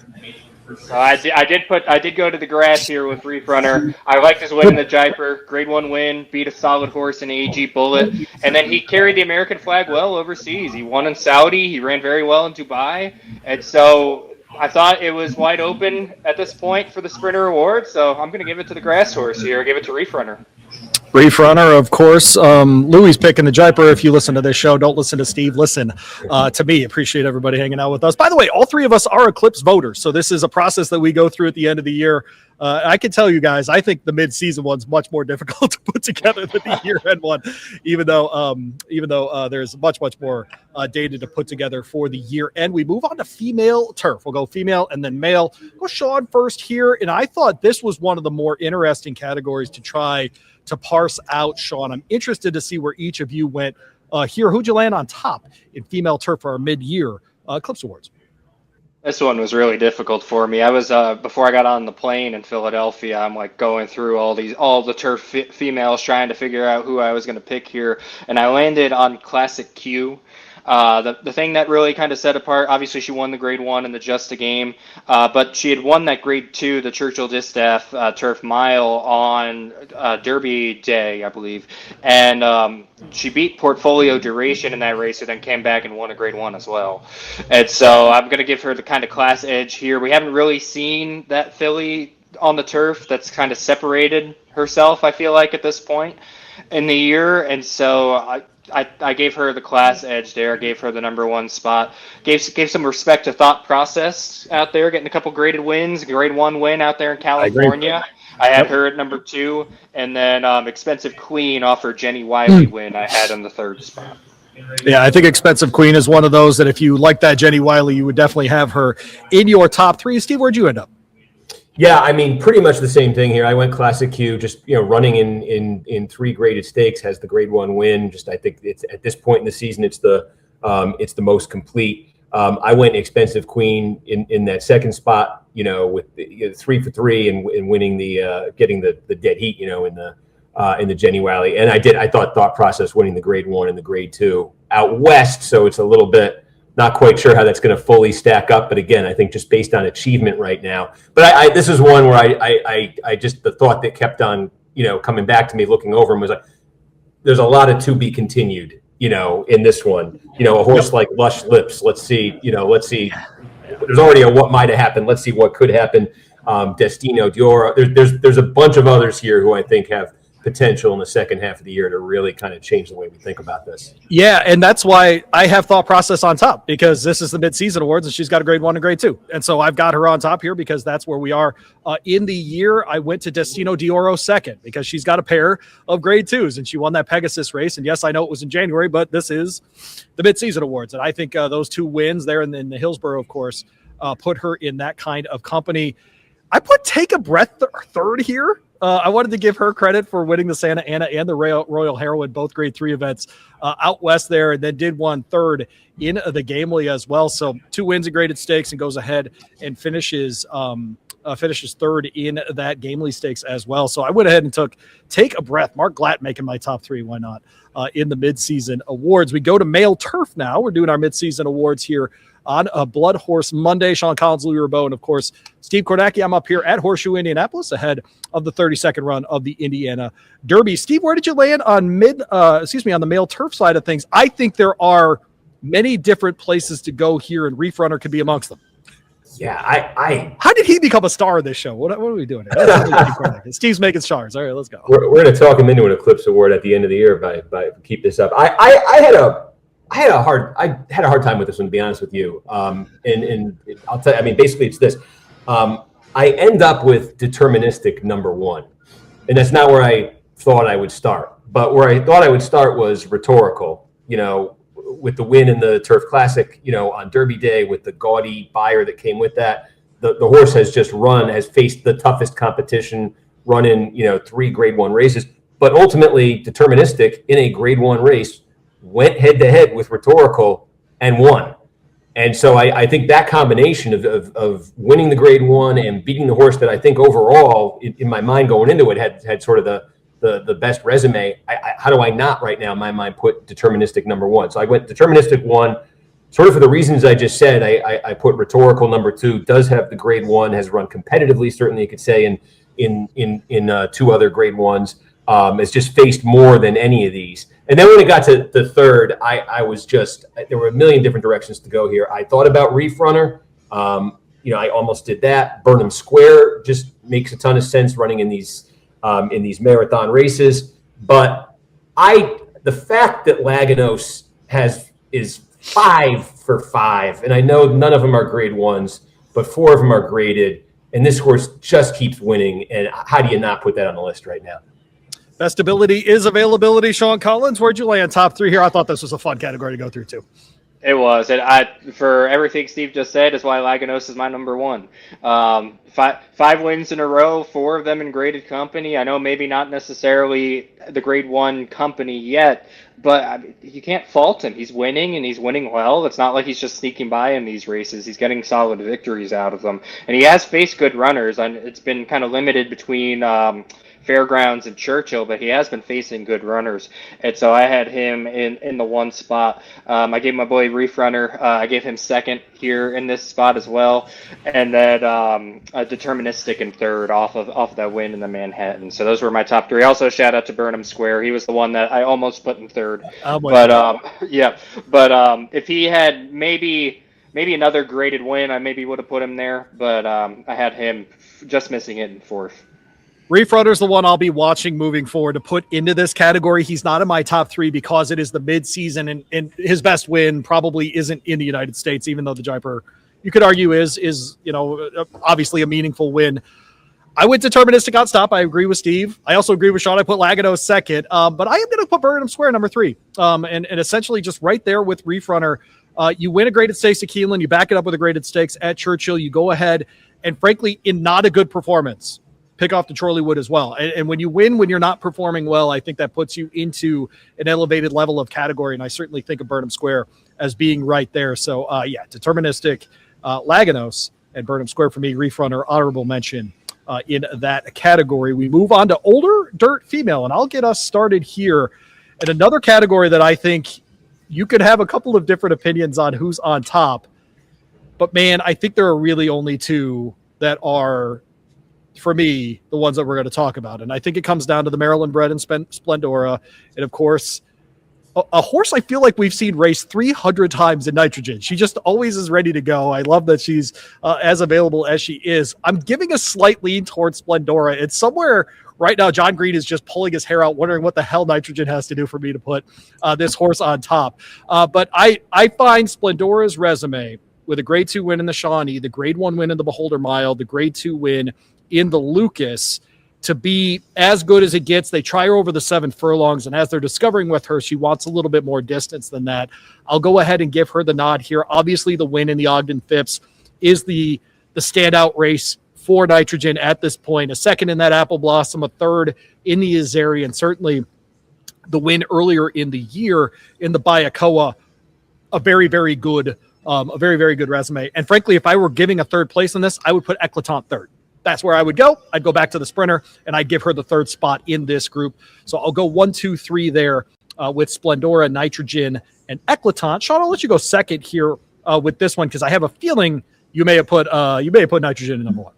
So I did go to the grass here with Reef Runner. I liked his win in the Jaipur, grade 1 win, beat a solid horse in AG Bullet. And then he carried the American flag well overseas. He won in Saudi. He ran very well in Dubai. And so I thought it was wide open at this point for the Sprinter Award, so I'm going to give it to the grass horse here. Give it to Reef Runner. Reef Runner, of course. Louie's picking the Jaipur. If you listen to this show, don't listen to Steve. Listen to me. Appreciate everybody hanging out with us. By the way, all 3 of us are Eclipse voters, so this is a process that we go through at the end of the year I can tell you guys, I think the mid-season one's much more difficult to put together than the year-end one, even though there's much more data to put together for the year-end. We move on to female turf. We'll go female and then male. Go Sean first here, and I thought this was one of the more interesting categories to try to parse out, Sean. I'm interested to see where each of you went here. Who'd you land on top in female turf for our mid-year Eclipse Awards? This one was really difficult for me. I was before I got on the plane in Philadelphia, I'm like going through all the turf females, trying to figure out who I was going to pick here, and I landed on Classic Q. The thing that really kind of set apart, obviously she won the grade 1 in the Just a Game, but she had won that grade 2, the Churchill Distaff Turf Mile on Derby Day, I believe, and she beat Portfolio Duration in that race, and then came back and won a grade 1 as well. And so I'm going to give her the kind of class edge here. We haven't really seen that filly on the turf that's kind of separated herself, I feel like, at this point in the year, and so I gave her the class edge there. Gave her the number 1 spot. Gave some respect to Thought Process out there, getting a couple graded wins. Grade 1 win out there in California. I had her at number 2, and then Expensive Queen off her Jenny Wiley win I had in the 3rd spot. Yeah, I think Expensive Queen is one of those that if you like that Jenny Wiley, you would definitely have her in your top 3. Steve, where'd you end up? Yeah, I mean, pretty much the same thing here. I went Classic Q, just running in 3 graded stakes, has the grade 1 win. Just I think it's at this point in the season, it's the most complete. I went Expensive Queen in that 2nd spot, with the 3 for 3 and winning the getting the dead heat, in the Jenny Wiley. And I thought Thought Process winning the grade 1 and the grade 2 out west, so it's a little bit. Not quite sure how that's going to fully stack up, but again, I think just based on achievement right now. But this is one where I just the thought that kept on coming back to me looking over him was like, there's a lot of to be continued, in this one. A horse like Lush Lips. Let's see. There's already a what might have happened. Let's see what could happen. Destino Diora. There's a bunch of others here who I think have potential in the second half of the year to really kind of change the way we think about this. Yeah, and that's why I have Thought Process on top, because this is the mid-season awards and she's got a grade 1 and grade 2. And so I've got her on top here because that's where we are in the year. I went to Destino Dioro second because she's got a pair of grade 2s and she won that Pegasus race. And yes, I know it was in January, but this is the mid-season awards. And I think those 2 wins there in the Hillsborough, of course, put her in that kind of company. I put Take a Breath third here. I wanted to give her credit for winning the Santa Ana and the Royal Heroine, both grade 3 events out west there, and then did 1 third in the Gamely as well. So 2 wins in graded stakes and goes ahead and finishes third in that Gamely stakes as well. So I went ahead and took Take a Breath. Mark Glatt making my top 3. Why not? In the midseason awards. We go to male turf now. We're doing our midseason awards here on a BloodHorse Monday. Sean Collins, Louie Rabaut, and of course, Steve Kornacki. I'm up here at Horseshoe Indianapolis ahead of the 32nd run of the Indiana Derby. Steve, where did you land on on the male turf side of things? I think there are many different places to go here, and Reef Runner could be amongst them. Yeah, How did he become a star of this show? What are we doing here? Steve's making stars. All right, let's go. We're going to talk him into an Eclipse Award at the end of the year by keep this up. I had a hard time with this one, to be honest with you. And I'll tell you, I mean, basically it's this. I end up with deterministic number 1, and that's not where I thought I would start. But where I thought I would start was Rhetorical, with the win in the Turf Classic, on Derby Day, with the gaudy buyer that came with that. The horse has faced the toughest competition, run in, 3 grade 1 races, but ultimately deterministic in a grade 1 race, went head-to-head with Rhetorical and won. And so I think that combination of winning the grade 1 and beating the horse that I think overall, in my mind going into it, had sort of the best resume, how do I not right now in my mind put deterministic number 1? So I went deterministic 1, sort of for the reasons I just said. I put Rhetorical number 2, does have the grade 1, has run competitively, certainly you could say, in 2 other grade 1s. Has just faced more than any of these. And then when it got to the third, I was just, there were a million different directions to go here. I thought about Reef Runner. I almost did that. Burnham Square just makes a ton of sense running in these marathon races. But the fact that Laganos is 5 for 5, and I know none of them are grade 1s, but 4 of them are graded. and this horse just keeps winning. And how do you not put that on the list right now? Best ability is availability. Sean Collins, where'd you land top 3 here? I thought this was a fun category to go through too. It was, and for everything Steve just said, is why Laganos is my number 1. 5 wins in a row, 4 of them in graded company. I know maybe not necessarily the grade 1 company yet, but I mean, you can't fault him. He's winning, and he's winning well. It's not like he's just sneaking by in these races. He's getting solid victories out of them, and he has faced good runners. And it's been kind of limited between Fairgrounds and Churchill, but he has been facing good runners, and so I had him in the 1 spot. I gave my boy Reef Runner, I gave him 2nd here in this spot as well, and then Deterministic in 3rd off that win in the Manhattan. So those were my top 3. Also, shout out to Burnham Square. He was the one that I almost put in 3rd. But if he had maybe another graded win, I maybe would have put him there, but I had him just missing it in 4th. Reef Runner's the one I'll be watching moving forward to put into this category. He's not in my top 3 because it is the mid-season, and his best win probably isn't in the United States, even though the Jaipur, you could argue, is obviously a meaningful win. I went Deterministic on stop. I agree with Steve. I also agree with Sean. I put Laganos 2nd, but I am going to put Burnham Square number 3, and essentially just right there with Reef Runner. You win a graded stakes at Keeneland, you back it up with a graded stakes at Churchill, you go ahead, and frankly, in not a good performance, pick off the Chorleywood as well. And when you win, when you're not performing well, I think that puts you into an elevated level of category. And I certainly think of Burnham Square as being right there. So Deterministic, Laganos, and Burnham Square for me, Reef Runner, honorable mention in that category. We move on to older dirt female, and I'll get us started here at another category that I think you could have a couple of different opinions on who's on top. But man, I think there are really only 2 that are, for me, the ones that we're going to talk about. And I think it comes down to the Maryland bred and Splendora. And of course, a horse I feel like we've seen race 300 times in nitrogen. She just always is ready to go. I love that she's as available as she is. I'm giving a slight lean towards Splendora. It's somewhere right now, John Green is just pulling his hair out, wondering what the hell nitrogen has to do for me to put this horse on top. But I find Splendora's resume with a grade 2 win in the Shawnee, the grade 1 win in the Beholder Mile, the grade 2 win in the Lucas, to be as good as it gets. They try her over the 7 furlongs, and as they're discovering with her, she wants a little bit more distance than that. I'll go ahead and give her the nod here. Obviously, the win in the Ogden Phipps is the standout race for nitrogen at this point. A 2nd in that Apple Blossom, a 3rd in the Azeri, and certainly the win earlier in the year in the Bayakoa, a very, very good resume. And frankly, if I were giving a 3rd place in this, I would put Eclatant 3rd. That's where I would go. I'd go back to the sprinter, and I'd give her the 3rd spot in this group. So I'll go 1, 2, 3 there with Splendora, Nitrogen, and Eclatant. Sean, I'll let you go 2nd here with this one because I have a feeling you may have put Nitrogen in number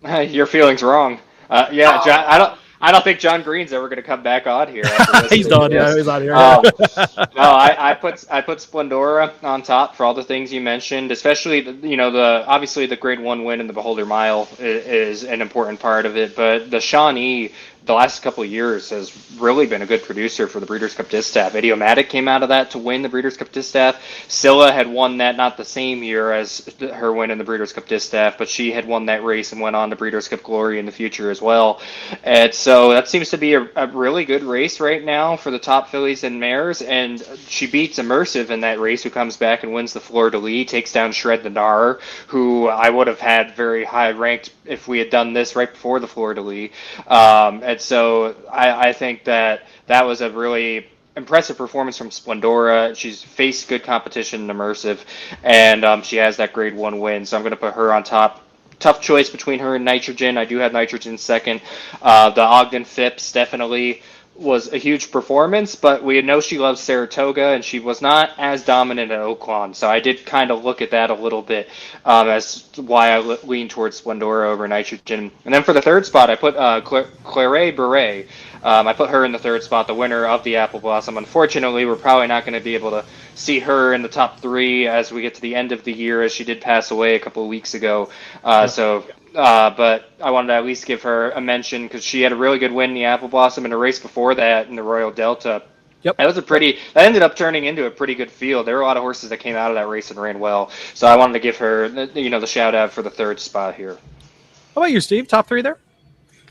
1. Your feeling's wrong. John, I don't think John Green's ever going to come back on here. He's done. Yeah, he's out here. I put Splendora on top for all the things you mentioned, especially obviously the grade 1 win in the Beholder Mile is an important part of it, but the Shawnee the last couple of years has really been a good producer for the Breeders' Cup Distaff. Idiomatic came out of that to win the Breeders' Cup Distaff. Scylla had won that not the same year as her win in the Breeders' Cup Distaff, but she had won that race and went on to Breeders' Cup Glory in the future as well. And so that seems to be a really good race right now for the top fillies and mares, and she beats Immersive in that race, who comes back and wins the Fleur de Lis, takes down Shred the Nar, who I would have had very high ranked if we had done this right before the Fleur de Lis. And so I think that was a really impressive performance from Splendora. She's faced good competition in Immersive, and she has that grade 1 win. So I'm going to put her on top. Tough choice between her and Nitrogen. I do have Nitrogen 2nd. The Ogden Phipps definitely was a huge performance, but we know she loves Saratoga, and she was not as dominant at Oaklawn. So I did kind of look at that a little bit as why I lean towards Splendora over Nitrogen. And then for the 3rd spot, I put Claire Beret. I put her in the 3rd spot, the winner of the Apple Blossom. Unfortunately, we're probably not going to be able to see her in the top 3 as we get to the end of the year, as she did pass away a couple of weeks ago. But I wanted to at least give her a mention because she had a really good win in the Apple Blossom and a race before that in the Royal Delta. Yep. That ended up turning into a pretty good field. There were a lot of horses that came out of that race and ran well. So I wanted to give her, the shout out for the 3rd spot here. How about you, Steve? Top 3 there?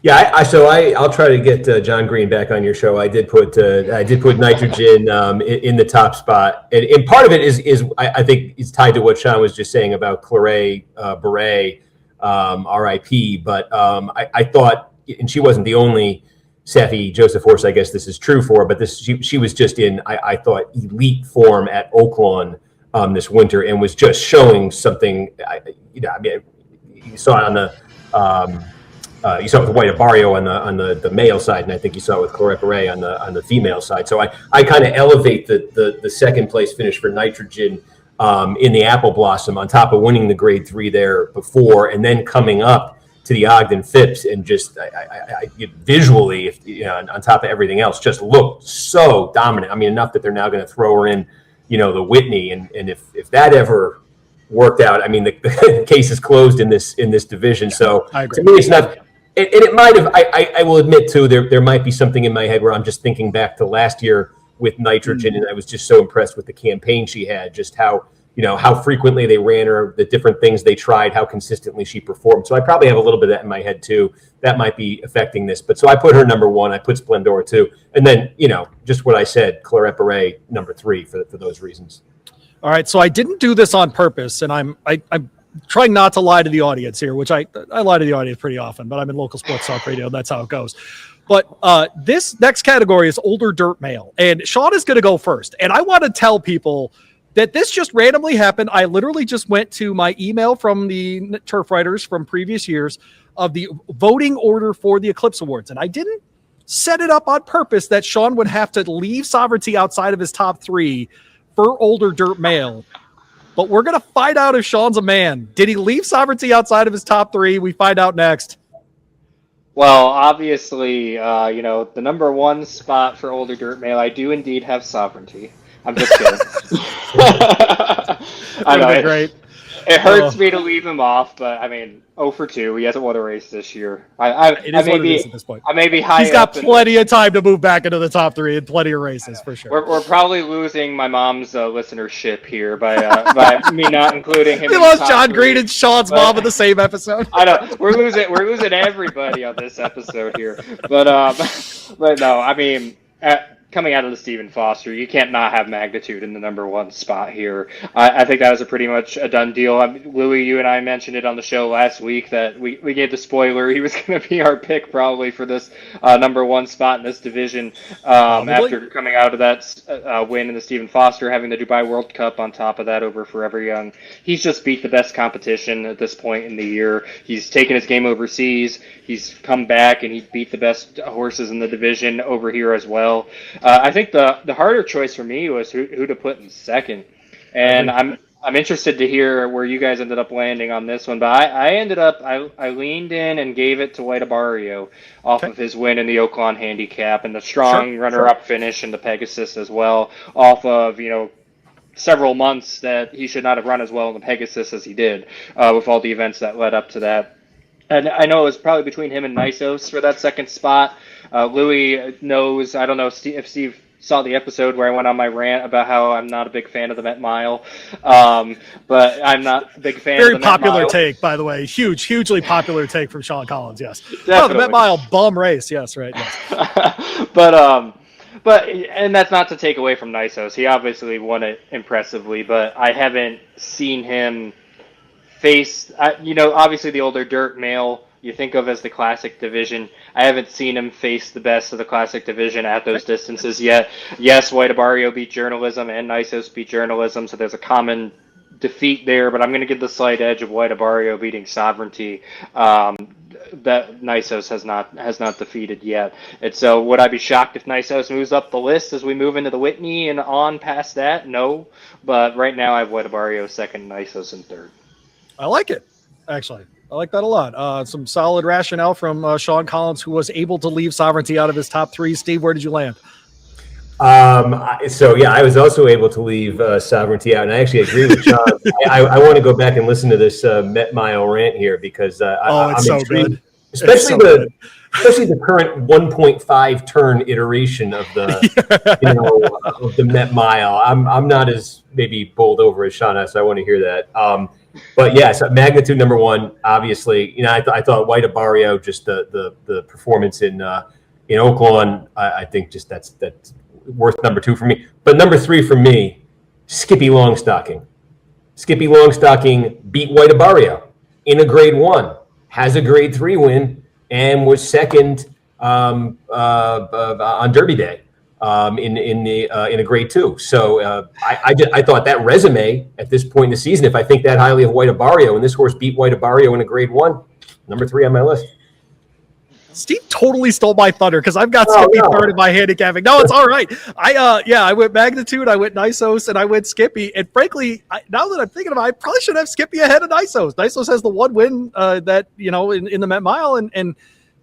Yeah, I'll try to get John Green back on your show. I did put Nitrogen in the top spot, and part of it is I think it's tied to what Sean was just saying about Claret Beret, R.I.P. But I thought, and she wasn't the only Safi Joseph horse I guess this is true for, but she was just in I thought elite form at Oaklawn this winter and was just showing something. You saw it on the. You saw it with White Abario on the male side, and I think you saw it with Claret Beret on the female side. So I kind of elevate the second place finish for Nitrogen in the Apple Blossom on top of winning the Grade 3 there before, and then coming up to the Ogden Phipps and just I visually, on top of everything else, just looked so dominant. I mean, enough that they're now going to throw her in, the Whitney, and if that ever worked out, I mean, the case is closed in this division. Yeah, so to me, it's not. And it might have. I will admit too. There might be something in my head where I'm just thinking back to last year with Nitrogen, and I was just so impressed with the campaign she had. Just how frequently they ran her, the different things they tried, how consistently she performed. So I probably have a little bit of that in my head too. That might be affecting this. But so I put her number 1. I put Splendora 2, and then just what I said, Claret Beret number 3 for those reasons. All right. So I didn't do this on purpose, and I'm trying not to lie to the audience here, which I lie to the audience pretty often, but I'm in local sports talk radio. That's how it goes. But this next category is older dirt male, and Sean is going to go first. And I want to tell people that this just randomly happened. I literally just went to my email from the turf writers from previous years of the voting order for the Eclipse Awards. And I didn't set it up on purpose that Sean would have to leave Sovereignty outside of his top 3 for older dirt male. But we're going to find out if Sean's a man. Did he leave Sovereignty outside of his top 3? We find out next. Well, obviously, the number 1 spot for older dirt male, I do indeed have Sovereignty. I'm just kidding. I know, great. It hurts me to leave him off, but I mean, 0 for 2. He hasn't won a race this year. I may be high. He's got plenty of time to move back into the top 3 in plenty of races for sure. We're probably losing my mom's listenership here by me not including him. We lost John Green and Sean's mom in the same episode. I know we're losing everybody on this episode here, but no, I mean. Coming out of the Stephen Foster, you can't not have Magnitude in the number 1 spot here. I think that was pretty much a done deal. Louie, you and I mentioned it on the show last week that we gave the spoiler. He was going to be our pick probably for this number 1 spot in this division after coming out of that win in the Stephen Foster, having the Dubai World Cup on top of that over Forever Young. He's just beat the best competition at this point in the year. He's taken his game overseas. He's come back and he beat the best horses in the division over here as well. I think the harder choice for me was who to put in second, and I'm interested to hear where you guys ended up landing on this one. But I leaned in and gave it to White Abario off of his win in the Oaklawn Handicap and the strong runner-up finish in the Pegasus as well, off of several months that he should not have run as well in the Pegasus as he did with all the events that led up to that. And I know it was probably between him and Nisos for that second spot. Louie knows, I don't know if Steve saw the episode where I went on my rant about how I'm not a big fan of the Met Mile. But I'm not a big fan of the Met Mile. Very popular take, by the way. Hugely popular take from Sean Collins, yes. Definitely. Oh, the Met Mile bum race, yes, right. Yes. But and that's not to take away from Nisos. He obviously won it impressively, but I haven't seen him face, obviously the older dirt male you think of as the classic division. I haven't seen him face the best of the classic division at those distances yet. Yes, White Abario beat Journalism and Nisos beat Journalism, so there's a common defeat there, but I'm going to give the slight edge of White Abario beating Sovereignty that Nisos has not defeated yet. And so would I be shocked if Nisos moves up the list as we move into the Whitney and on past that? No, but right now I have White Abario second, Nisos in third. I like it, actually. I like that a lot. Some solid rationale from Sean Collins, who was able to leave Sovereignty out of his top 3. Steve, where did you land? I was also able to leave Sovereignty out, and I actually agree with Sean. I want to go back and listen to this Met Mile rant here because I'm so good. especially especially the current 1.5 turn iteration of the of the Met Mile. I'm not as maybe bowled over as Shauna, so I want to hear that. But yes, magnitude number one. Obviously, I thought White Barrio, just the performance in Oaklawn. I think just that's worth number two for me. But number three for me, Skippy Longstocking. Skippy Longstocking beat White Barrio in a Grade 1, has a Grade 3 win, and was second on Derby Day in a Grade 2. So I thought that resume at this point in the season, if I think that highly of White Barrio, and this horse beat White Barrio in a Grade 1, number 3 on my list. Steve totally stole my thunder because I've got Skippy third in my handicapping. No, it's all right. I went magnitude, I went Nisos, and I went Skippy. And frankly, now that I'm thinking about it, I probably should have Skippy ahead of Nisos. Nisos has the one win that, in the Met Mile. And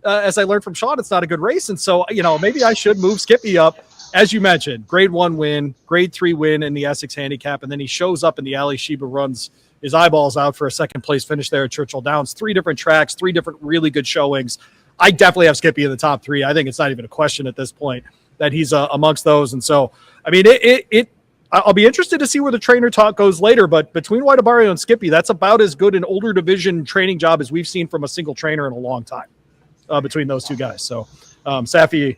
as I learned from Sean, it's not a good race. And so, maybe I should move Skippy up. As you mentioned, Grade 1 win, Grade 3 win in the Essex Handicap. And then he shows up in the alley. Sheba runs his eyeballs out for a second place finish there at Churchill Downs. 3 different tracks, 3 different really good showings. I definitely have Skippy in the top 3. I think it's not even a question at this point that he's amongst those. And so, I mean, I'll be interested to see where the trainer talk goes later, but between White Barrio and Skippy, that's about as good an older division training job as we've seen from a single trainer in a long time between those two guys. So, Safi,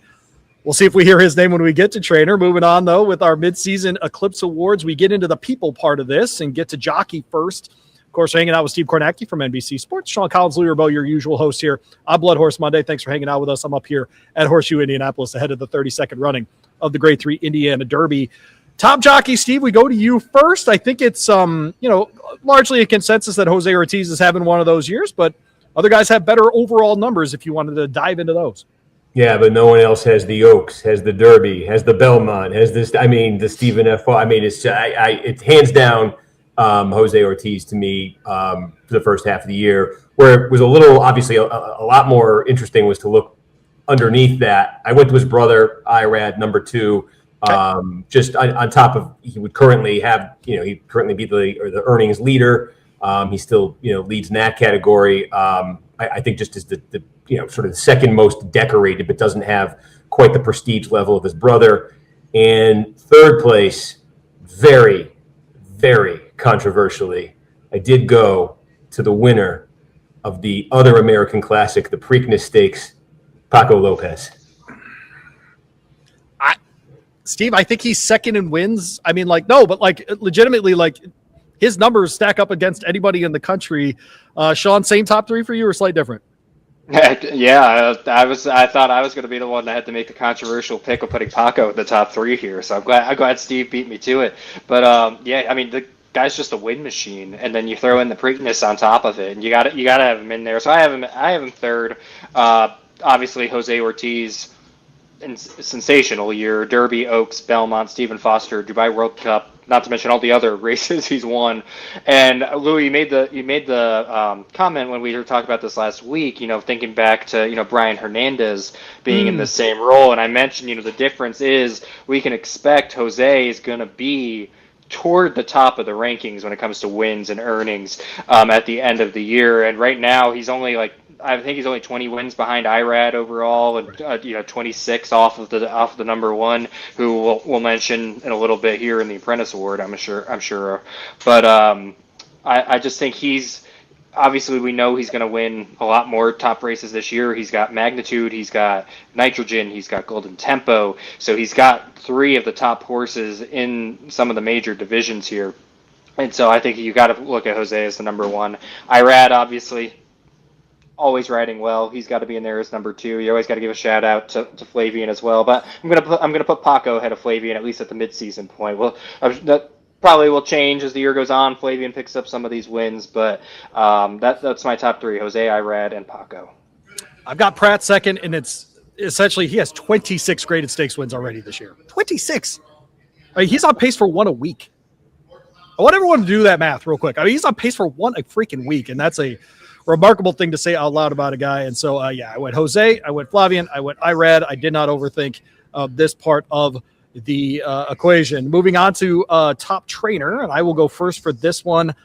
we'll see if we hear his name when we get to trainer. Moving on, though, with our midseason Eclipse Awards, we get into the people part of this and get to jockey first. Of course, hanging out with Steve Kornacki from NBC Sports. Sean Collins, Louie, Rabaut, your usual host here on BloodHorse Monday. Thanks for hanging out with us. I'm up here at Horseshoe Indianapolis ahead of the 32nd running of the Grade 3 Indiana Derby. Top jockey, Steve, we go to you first. I think it's largely a consensus that Jose Ortiz is having one of those years, but other guys have better overall numbers if you wanted to dive into those. Yeah, but no one else has the Oaks, has the Derby, has the Belmont, has this. I mean, the Stephen F. I mean, it's hands down. Jose Ortiz to me for the first half of the year, where it was a little, obviously a lot more interesting was to look underneath that. I went to his brother, Irad, number 2, just on top of, he would currently have, he'd currently be the earnings leader. He still, leads in that category. I think just as the sort of the second most decorated, but doesn't have quite the prestige level of his brother. And third place, very, very controversially, I did go to the winner of the other American Classic, the Preakness Stakes, Paco Lopez. Steve, I think he's second in wins. I mean, legitimately, his numbers stack up against anybody in the country. Sean, same top 3 for you or slightly different? Yeah, I thought I was going to be the one that had to make the controversial pick of putting Paco in the top 3 here. So I'm glad Steve beat me to it. But I mean, the guy's just a win machine, and then you throw in the Preakness on top of it, and you got to have him in there. So I have him third. Obviously, Jose Ortiz, sensational year. Derby, Oaks, Belmont, Stephen Foster, Dubai World Cup. Not to mention all the other races he's won. And Louie, you made the comment when we were talking about this last week. Thinking back to Brian Hernandez being in the same role, and I mentioned the difference is we can expect Jose is going to be toward the top of the rankings when it comes to wins and earnings at the end of the year. And right now he's only I think he's only 20 wins behind Irad overall, and 26 off of the number 1, who we'll mention in a little bit here in the Apprentice Award. I'm sure. But I just think he's obviously, we know he's going to win a lot more top races this year. He's got Magnitude, he's got Nitrogen, he's got Golden Tempo. So he's got 3 of the top horses in some of the major divisions here. And so I think you got to look at Jose as the number 1. Irad, obviously, always riding well. He's got to be in there as number 2. You always got to give a shout out to Flavian as well. But I'm gonna put Paco ahead of Flavian, at least at the midseason point. Well, that probably will change as the year goes on. Flavian picks up some of these wins, but that's my top 3: Jose, Irad, and Paco. I've got Pratt second, and it's essentially he has 26 graded stakes wins already this year. 26. I mean, he's on pace for 1 a week. I want everyone to do that math real quick. I mean, he's on pace for 1 a freaking week, and that's a remarkable thing to say out loud about a guy. And so, I went Jose, I went Flavian, I went Irad. I did not overthink this part of the equation. Moving on to top trainer, and I will go first for this one.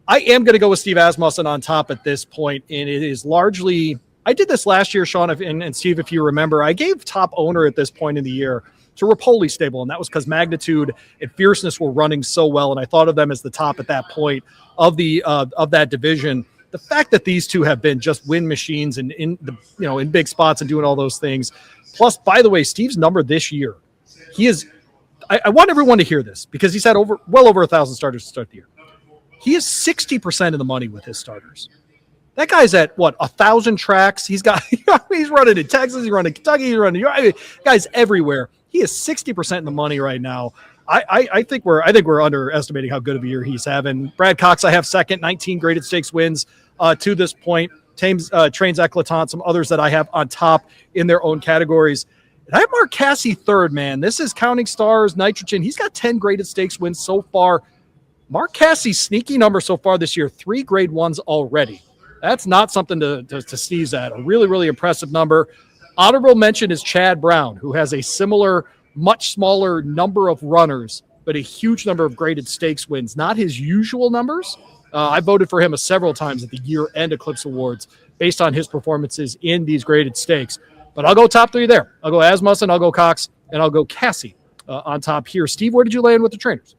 I am going to go with Steve Asmussen on top at this point, and it is largely I did this last year, Sean, and Steve, if you remember, I gave top owner at this point in the year to Rapoli stable, and that was because Magnitude and Fierceness were running so well, and I thought of them as the top at that point of the of that division. The fact that these two have been just win machines and in big spots and doing all those things. Plus, by the way, Steve's number this year, he is. I want everyone to hear this because he's had well over 1,000 starters to start the year. He is 60% of the money with his starters. That guy's at 1,000 tracks. He's running in Texas, he's running in Kentucky, he's running. Guys everywhere. He is 60% in the money right now. I think we're underestimating how good of a year he's having. Brad Cox, I have second, 19 graded stakes wins to this point. Trains Eclatant, some others that I have on top in their own categories. And I have Mark Cassie third, man. This is counting stars, nitrogen. He's got 10 graded stakes wins so far. Mark Cassie's sneaky number so far this year, 3 grade ones already. That's not something to sneeze at. A really, really impressive number. Honorable mention is Chad Brown, who has a similar, much smaller number of runners, but a huge number of graded stakes wins. Not his usual numbers. I voted for him several times at the year-end Eclipse Awards based on his performances in these graded stakes. But I'll go top 3 there. I'll go Asmussen, I'll go Cox, and I'll go Cassie on top here. Steve, where did you land with the trainers?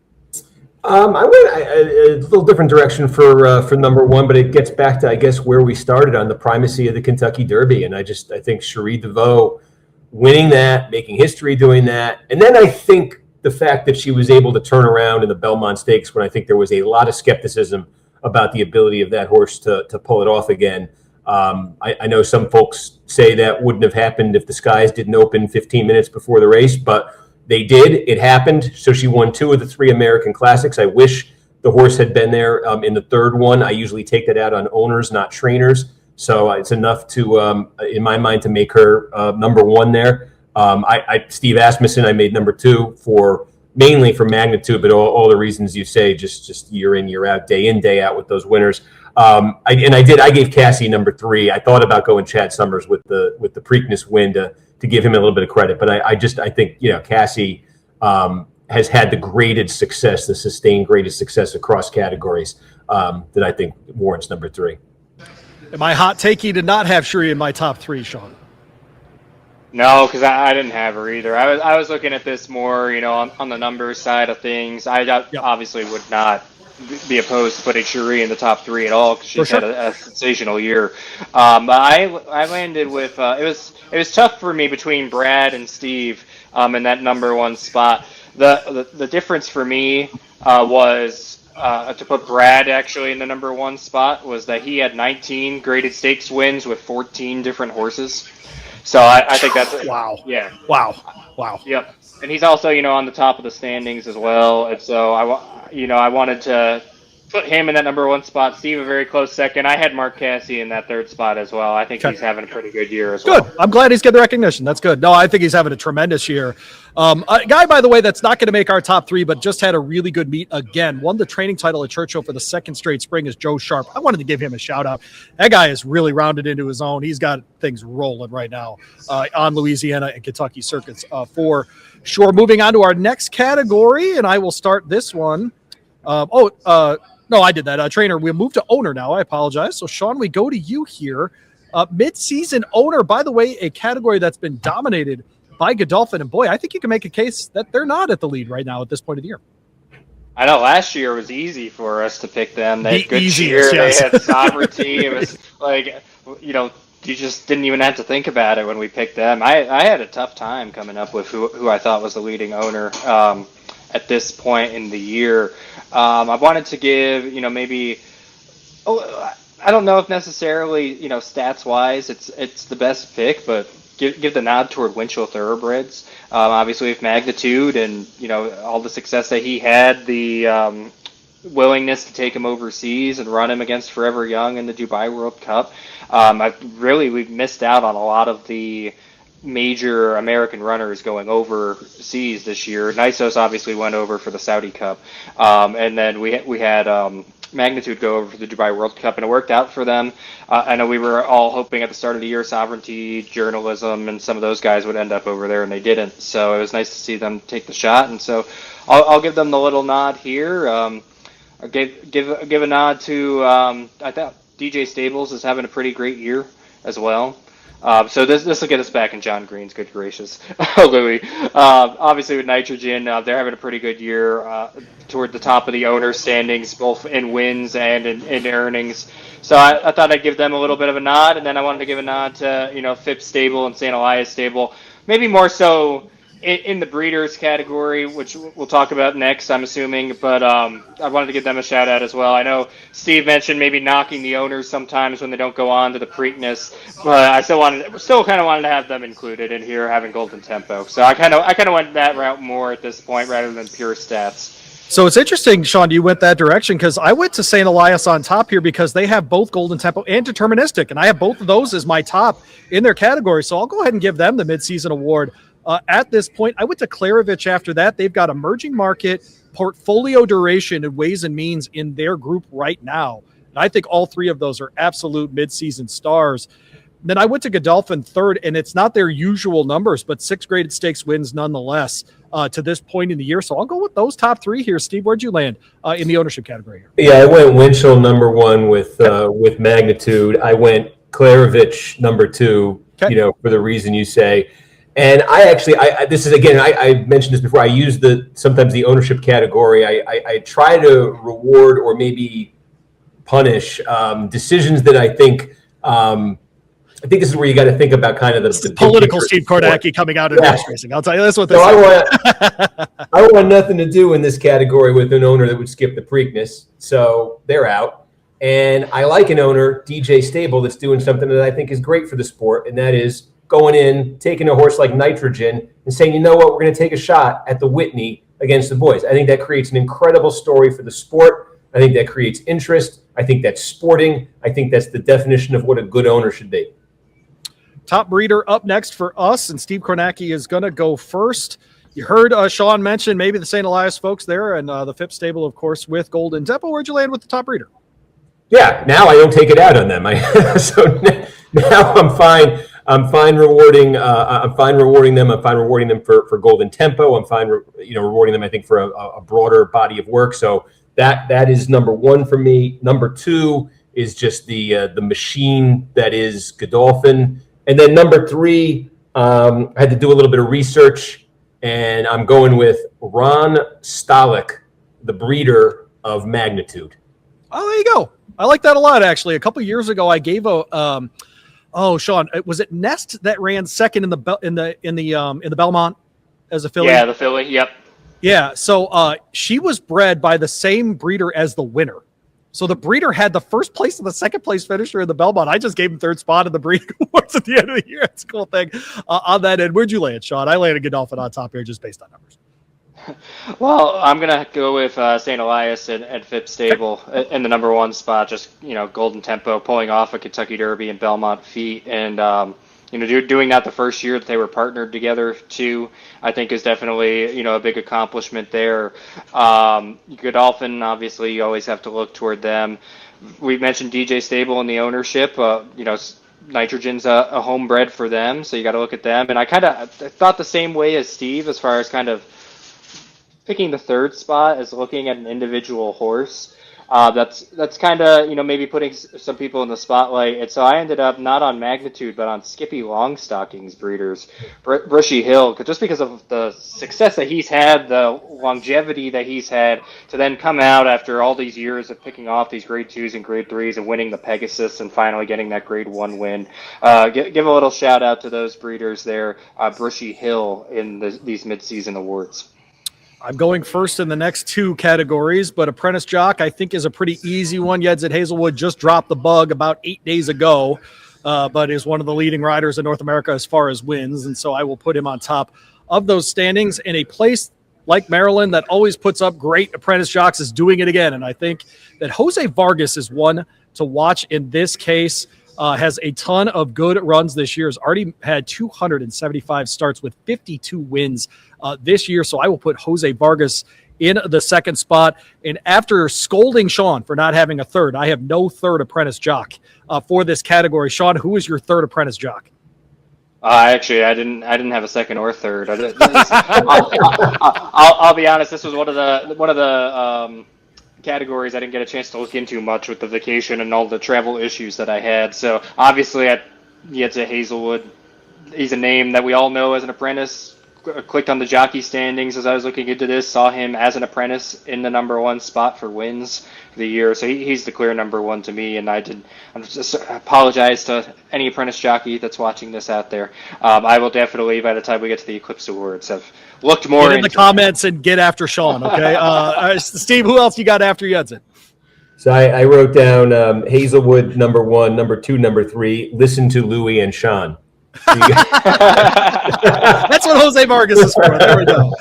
I went a little different direction for number 1, but it gets back to, I guess, where we started on the primacy of the Kentucky Derby. And I think Cherie DeVoe winning that, making history doing that. And then I think the fact that she was able to turn around in the Belmont Stakes when I think there was a lot of skepticism about the ability of that horse to pull it off again. I know some folks say that wouldn't have happened if the skies didn't open 15 minutes before the race, but they did. It happened. So she won 2 of the 3 American Classics. I wish the horse had been there in the third one. I usually take that out on owners, not trainers. So it's enough to, in my mind, to make her number 1 there. Steve Asmussen, I made number 2 mainly for magnitude, but all the reasons you say, just year in, year out, day in, day out with those winners. I gave Cassie number 3. I thought about going Chad Summers with the Preakness win to give him a little bit of credit, but I think Cassie has had the graded success, the sustained graded success across categories that I think warrants number 3. Am I hot takey to not have Cherie in my top 3, Sean? No, because I didn't have her either. I was looking at this more, on the numbers side of things. I obviously would not be opposed to putting Cherie in the top 3 at all because she's had a sensational year. But I landed with it was tough for me between Brad and Steve in that number 1 spot. The difference for me was to put Brad actually in the number 1 spot was that he had 19 graded stakes wins with 14 different horses. So I think that's wow. Yeah. Wow. Yep. And he's also, on the top of the standings as well. And so I wanted to put him in that number 1 spot. Steve a very close second. I had Mark Cassie in that 3rd spot as well. I think he's having a pretty good year as well. Good. I'm glad he's getting the recognition. That's good. No, I think he's having a tremendous year. A guy, by the way, that's not going to make our top 3, but just had a really good meet again. Won the training title at Churchill for the 2nd straight spring is Joe Sharp. I wanted to give him a shout out. That guy is really rounded into his own. He's got things rolling right now on Louisiana and Kentucky circuits for sure. Moving on to our next category, and I will start this one. No, I did that. Trainer, we'll move to owner now. I apologize. So, Sean, we go to you here. Mid-season owner, by the way, a category that's been dominated by Godolphin. And, boy, I think you can make a case that they're not at the lead right now at this point of the year. I know last year was easy for us to pick them. They had good easiest, cheer. yes. They had sovereignty. It was like, you just didn't even have to think about it when we picked them. I had a tough time coming up with who I thought was the leading owner at this point in the year. I wanted to give, maybe, I don't know if necessarily, stats wise, it's the best pick, but give the nod toward Winchell Thoroughbreds. Obviously with Magnitude and, all the success that he had, the willingness to take him overseas and run him against Forever Young in the Dubai World Cup. We've missed out on a lot of the major American runners going overseas this year. Nisos obviously went over for the Saudi Cup, and then we had Magnitude go over for the Dubai World Cup, and it worked out for them. I know we were all hoping at the start of the year sovereignty, journalism, and some of those guys would end up over there, and they didn't. So it was nice to see them take the shot, and so I'll give them the little nod here. I'll give a nod to I thought DJ Stables is having a pretty great year. as well. So this will get us back in John Green's good gracious. Louie. Obviously with Nitrogen, they're having a pretty good year toward the top of the owner standings, both in wins and in earnings. So I thought I'd give them a little bit of a nod, and then I wanted to give a nod to Phipps Stable and St. Elias Stable, maybe more so in the breeders category, which we'll talk about next, I'm assuming. But I wanted to give them a shout out as well. I know Steve mentioned maybe knocking the owners sometimes when they don't go on to the Preakness, but I still kind of wanted to have them included in here, having Golden Tempo. So I kind of went that route more at this point rather than pure stats. So it's interesting, Sean, you went that direction because I went to St. Elias on top here because they have both Golden Tempo and Deterministic, and I have both of those as my top in their category. So I'll go ahead and give them the midseason award. At this point, I went to Klarovich after that. They've got emerging market, portfolio duration, and ways and means in their group right now. And I think all three of those are absolute midseason stars. Then I went to Godolphin third, and it's not their usual numbers, but 6 graded stakes wins nonetheless to this point in the year. So I'll go with those top three here. Steve, where'd you land in the ownership category here? Yeah, I went Winchell number one with Magnitude. I went Klarovich number two, for the reason you say. And I mentioned this before. I use sometimes the ownership category. I try to reward or maybe punish decisions that I think. I think this is where you got to think about kind of the political Steve Kornacki coming out in horse racing. I'll tell you, that's what this I want nothing to do in this category with an owner that would skip the Preakness. So they're out. And I like an owner, DJ Stable, that's doing something that I think is great for the sport, and that is going in, taking a horse like Nitrogen and saying, you know what, we're going to take a shot at the Whitney against the boys. I think that creates an incredible story for the sport. I think that creates interest. I think that's sporting. I think that's the definition of what a good owner should be. Top breeder up next for us, and Steve Kornacki is going to go first. You heard Sean mention maybe the St. Elias folks there and the Phipps Stable, of course, with Golden Tempo. Where'd you land with the top breeder? Yeah, now I don't take it out on them. So now I'm fine. I'm fine rewarding them. I'm fine rewarding them for Golden Tempo. I'm fine, rewarding them, I think, for a broader body of work. So that is number one for me. Number two is just the machine that is Godolphin. And then number three, I had to do a little bit of research, and I'm going with Ron Stalick, the breeder of Magnitude. Oh, there you go. I like that a lot, actually. A couple years ago, I gave Sean, was it Nest that ran second in the Belmont as a filly? Yeah, the filly. Yep. Yeah. So she was bred by the same breeder as the winner. So the breeder had the first place and the second place finisher in the Belmont. I just gave him third spot in the breeding awards at the end of the year. It's a cool thing on that end. Where'd you land, Sean? I landed Godolphin on top here just based on numbers. Well, I'm going to go with St. Elias and Phipps Stable in the number one spot. Just, Golden Tempo pulling off a Kentucky Derby and Belmont feat. And, doing that the first year that they were partnered together too, I think is definitely, a big accomplishment there. Godolphin, obviously, you always have to look toward them. We mentioned DJ Stable in the ownership. Nitrogen's a homebred for them, so you got to look at them. And I thought the same way as Steve as far as kind of picking the third spot as looking at an individual horse. That's kind of, maybe putting some people in the spotlight. And so I ended up not on Magnitude, but on Skippy Longstocking's breeders, Brushy Hill, just because of the success that he's had, the longevity that he's had, to then come out after all these years of picking off these grade 2s and grade 3s and winning the Pegasus and finally getting that grade 1 win. Give a little shout out to those breeders there, Brushy Hill in these midseason awards. I'm going first in the next two categories, but Apprentice Jock, I think, is a pretty easy one. Yeds at Hazelwood just dropped the bug about 8 days ago, but is one of the leading riders in North America as far as wins, and so I will put him on top of those standings. In a place like Maryland that always puts up great Apprentice Jocks is doing it again, and I think that Jose Vargas is one to watch in this case. Has a ton of good runs this year, has already had 275 starts with 52 wins this year. So I will put Jose Vargas in the second spot. And after scolding Sean for not having a third, I have no third Apprentice Jock for this category. Sean, who is your third Apprentice Jock? Actually, I didn't have a second or third. I'll be honest. This was one of the categories I didn't get a chance to look into much with the vacation and all the travel issues that I had. So obviously I He gets a Hazelwood. He's a name that we all know as an apprentice. Clicked on the jockey standings as I was looking into this, saw him as an apprentice in the number one spot for wins for the year. So he's the clear number one to me. And I just apologize to any apprentice jockey that's watching this out there. I will definitely, by the time we get to the Eclipse Awards, have looked more get in the comments and get after Sean. Okay, Steve, who else you got after Judson? So I wrote down Hazelwood number 1, number 2, number 3. Listen to Louie and Sean. That's what Jose Vargas is for. There we go.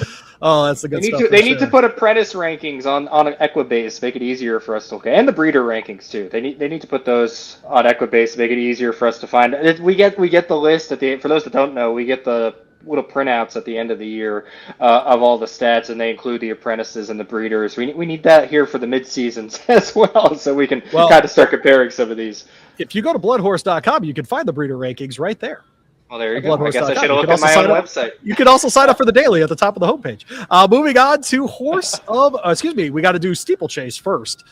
Oh, that's the good stuff. They need to put apprentice rankings on Equibase, make it easier for us to look at, and the breeder rankings too. They need to put those on Equibase, make it easier for us to find. We get the list at the. For those that don't know, we get the little printouts at the end of the year of all the stats, and they include the apprentices and the breeders. We need that here for the mid seasons as well, so we can kind of start comparing some of these. If you go to bloodhorse.com, you can find the breeder rankings right there. Well, there you go. I guess I should have looked at my own website. You can also sign up for the daily at the top of the homepage. Moving on to we got to do Steeplechase first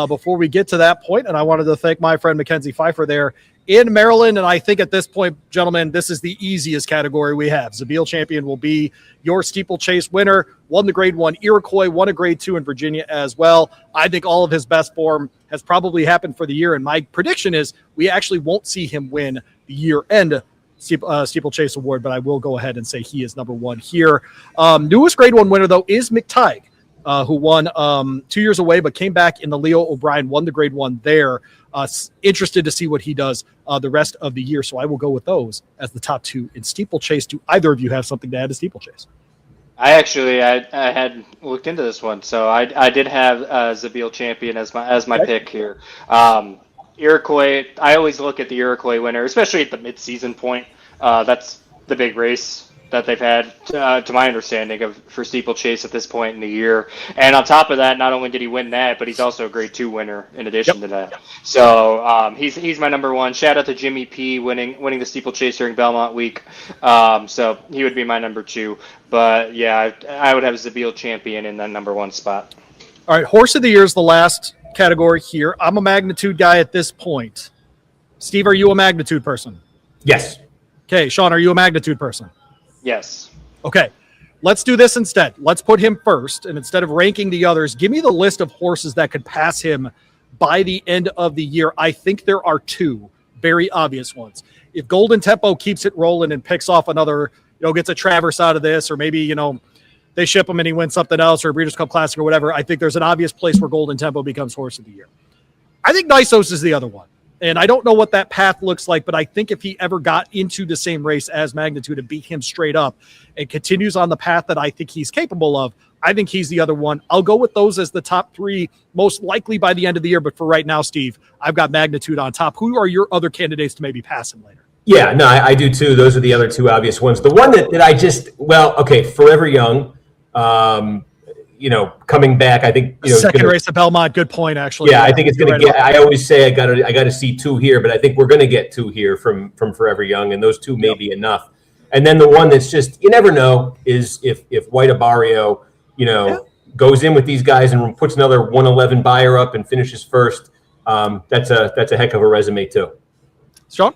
before we get to that point. And I wanted to thank my friend Mackenzie Pfeiffer there in Maryland. And I think at this point, gentlemen, this is the easiest category we have. Zabeel Champion will be your Steeplechase winner. Won the grade 1 Iroquois, won a grade 2 in Virginia as well. I think all of his best form has probably happened for the year. And my prediction is we actually won't see him win the year-end Steeplechase Award, but I will go ahead and say he is number 1 here. Newest grade 1 winner, though, is McTighe, who won 2 years away, but came back in the Leo O'Brien, won the grade 1 there. Interested to see what he does the rest of the year, so I will go with those as the top 2 in Steeplechase. Do either of you have something to add to Steeplechase? I had looked into this one, so I did have Zabeel Champion as my pick here. Iroquois, I always look at the Iroquois winner, especially at the mid-season point. That's the big race that they've had, to my understanding, for Steeplechase at this point in the year. And on top of that, not only did he win that, but he's also a grade 2 winner in addition to that. So he's my number 1. Shout out to Jimmy P winning the Steeplechase during Belmont Week. So he would be my number 2. But yeah, I would have Zabeel Champion in that number 1 spot. All right, Horse of the Year is the last category here. I'm a magnitude guy at this point. Steve, are you a magnitude person? Yes. Okay, Sean, are you a magnitude person? Yes. Okay, let's do this instead. Let's put him first, and instead of ranking the others, give me the list of horses that could pass him by the end of the year. I think there are 2 very obvious ones. If Golden Tempo keeps it rolling and picks off another, gets a Traverse out of this, or maybe, they ship him and he wins something else or a Breeders' Cup Classic or whatever, I think there's an obvious place where Golden Tempo becomes Horse of the Year. I think Nisos is the other one. And I don't know what that path looks like, but I think if he ever got into the same race as Magnitude and beat him straight up and continues on the path that I think he's capable of, I think he's the other one. I'll go with those as the top 3, most likely by the end of the year. But for right now, Steve, I've got Magnitude on top. Who are your other candidates to maybe pass him later? Yeah, no, I do too. Those are the other 2 obvious ones. The one that I just, Forever Young. Coming back, I think second race at Belmont. Good point, actually. Yeah, I think it's going to get. I always say I got to see 2 here, but I think we're going to get 2 here from Forever Young, and those 2 may be enough. And then the one that's just you never know is if White Abarrio, goes in with these guys and puts another 111 buyer up and finishes first. That's a heck of a resume too. Sean?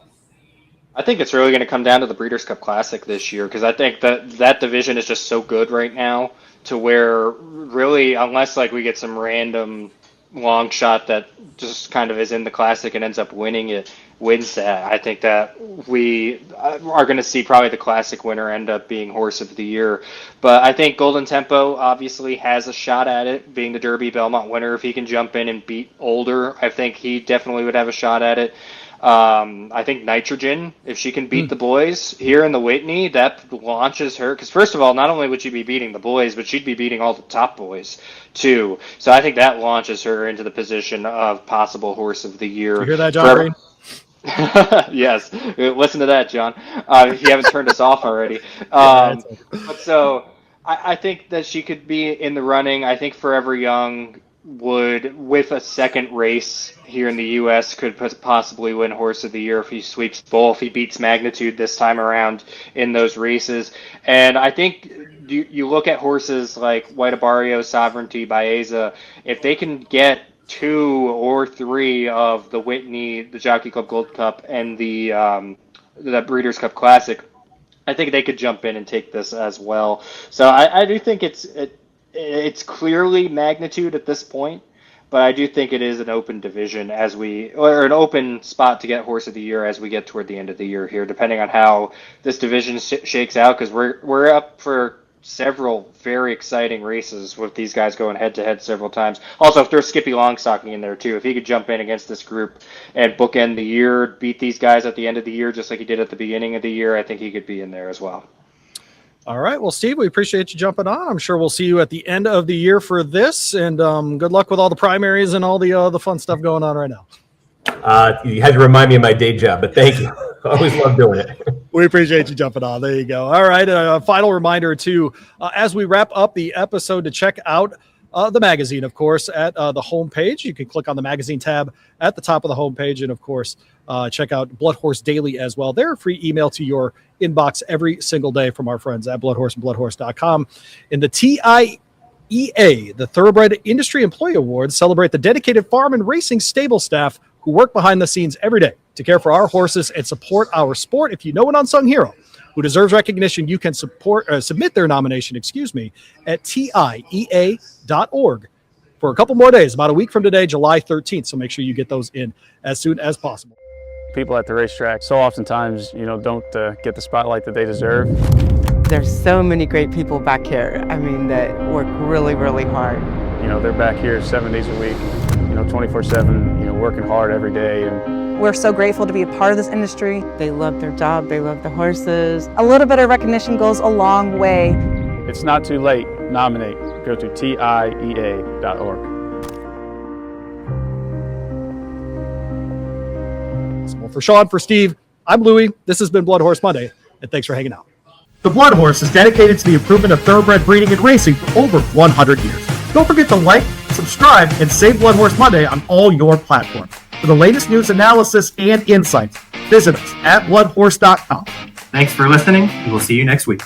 I think it's really going to come down to the Breeders' Cup Classic this year because I think that division is just so good right now to where really, unless we get some random long shot that just kind of is in the Classic and ends up wins that, I think that we are going to see probably the Classic winner end up being Horse of the Year. But I think Golden Tempo obviously has a shot at it, being the Derby Belmont winner. If he can jump in and beat Older, I think he definitely would have a shot at it. I think Nitrogen, if she can beat the boys here in the Whitney, that launches her. Because first of all, not only would she be beating the boys, but she'd be beating all the top boys too. So I think that launches her into the position of possible Horse of the Year. You hear that, John Green? Yes. Listen to that, John. If you haven't turned us off already. But so I think that she could be in the running. I think Forever Young would, with a second race here in the U.S., could possibly win Horse of the Year if he sweeps both. He beats Magnitude this time around in those races. And I think you look at horses like White Abarrio, Sovereignty, Baeza, if they can get 2 or 3 of the Whitney, the Jockey Club Gold Cup, and the that Breeders' Cup Classic, I think they could jump in and take this as well. So I do think it's clearly magnitude at this point, but I do think it is an open division or an open spot to get Horse of the Year as we get toward the end of the year here, depending on how this division shakes out, because we're up for several very exciting races with these guys going head to head several times. Also, if there's Skippy Longstocking in there too, if he could jump in against this group and bookend the year, beat these guys at the end of the year just like he did at the beginning of the year, I think he could be in there as well. All right. Well, Steve, we appreciate you jumping on. I'm sure we'll see you at the end of the year for this, and good luck with all the primaries and all the fun stuff going on right now. You had to remind me of my day job, but thank you. I always love doing it. We appreciate you jumping on. There you go. All right. A final reminder, too, as we wrap up the episode, to check out the magazine, of course, at the homepage. You can click on the magazine tab at the top of the homepage. And, of course, check out BloodHorse Daily as well. They're a free email to your inbox every single day from our friends at BloodHorse and BloodHorse.com. In the TIEA, the Thoroughbred Industry Employee Awards, celebrate the dedicated farm and racing stable staff who work behind the scenes every day to care for our horses and support our sport. If you know an unsung hero who deserves recognition, you can submit their nomination, at TIEA.org for a couple more days, about a week from today, July 13th. So make sure you get those in as soon as possible. People at the racetrack so oftentimes, don't get the spotlight that they deserve. There's so many great people back here, that work really, really hard. They're back here 7 days a week, 24/7, working hard every day. And we're so grateful to be a part of this industry. They love their job, they love the horses. A little bit of recognition goes a long way. It's not too late. Nominate. Go to TIEA.org. Well, for Sean, for Steve, I'm Louie. This has been BloodHorse Monday, and thanks for hanging out. The BloodHorse is dedicated to the improvement of thoroughbred breeding and racing for over 100 years. Don't forget to like, subscribe, and save BloodHorse Monday on all your platforms. For the latest news, analysis, and insights, visit us at bloodhorse.com. Thanks for listening, and we'll see you next week.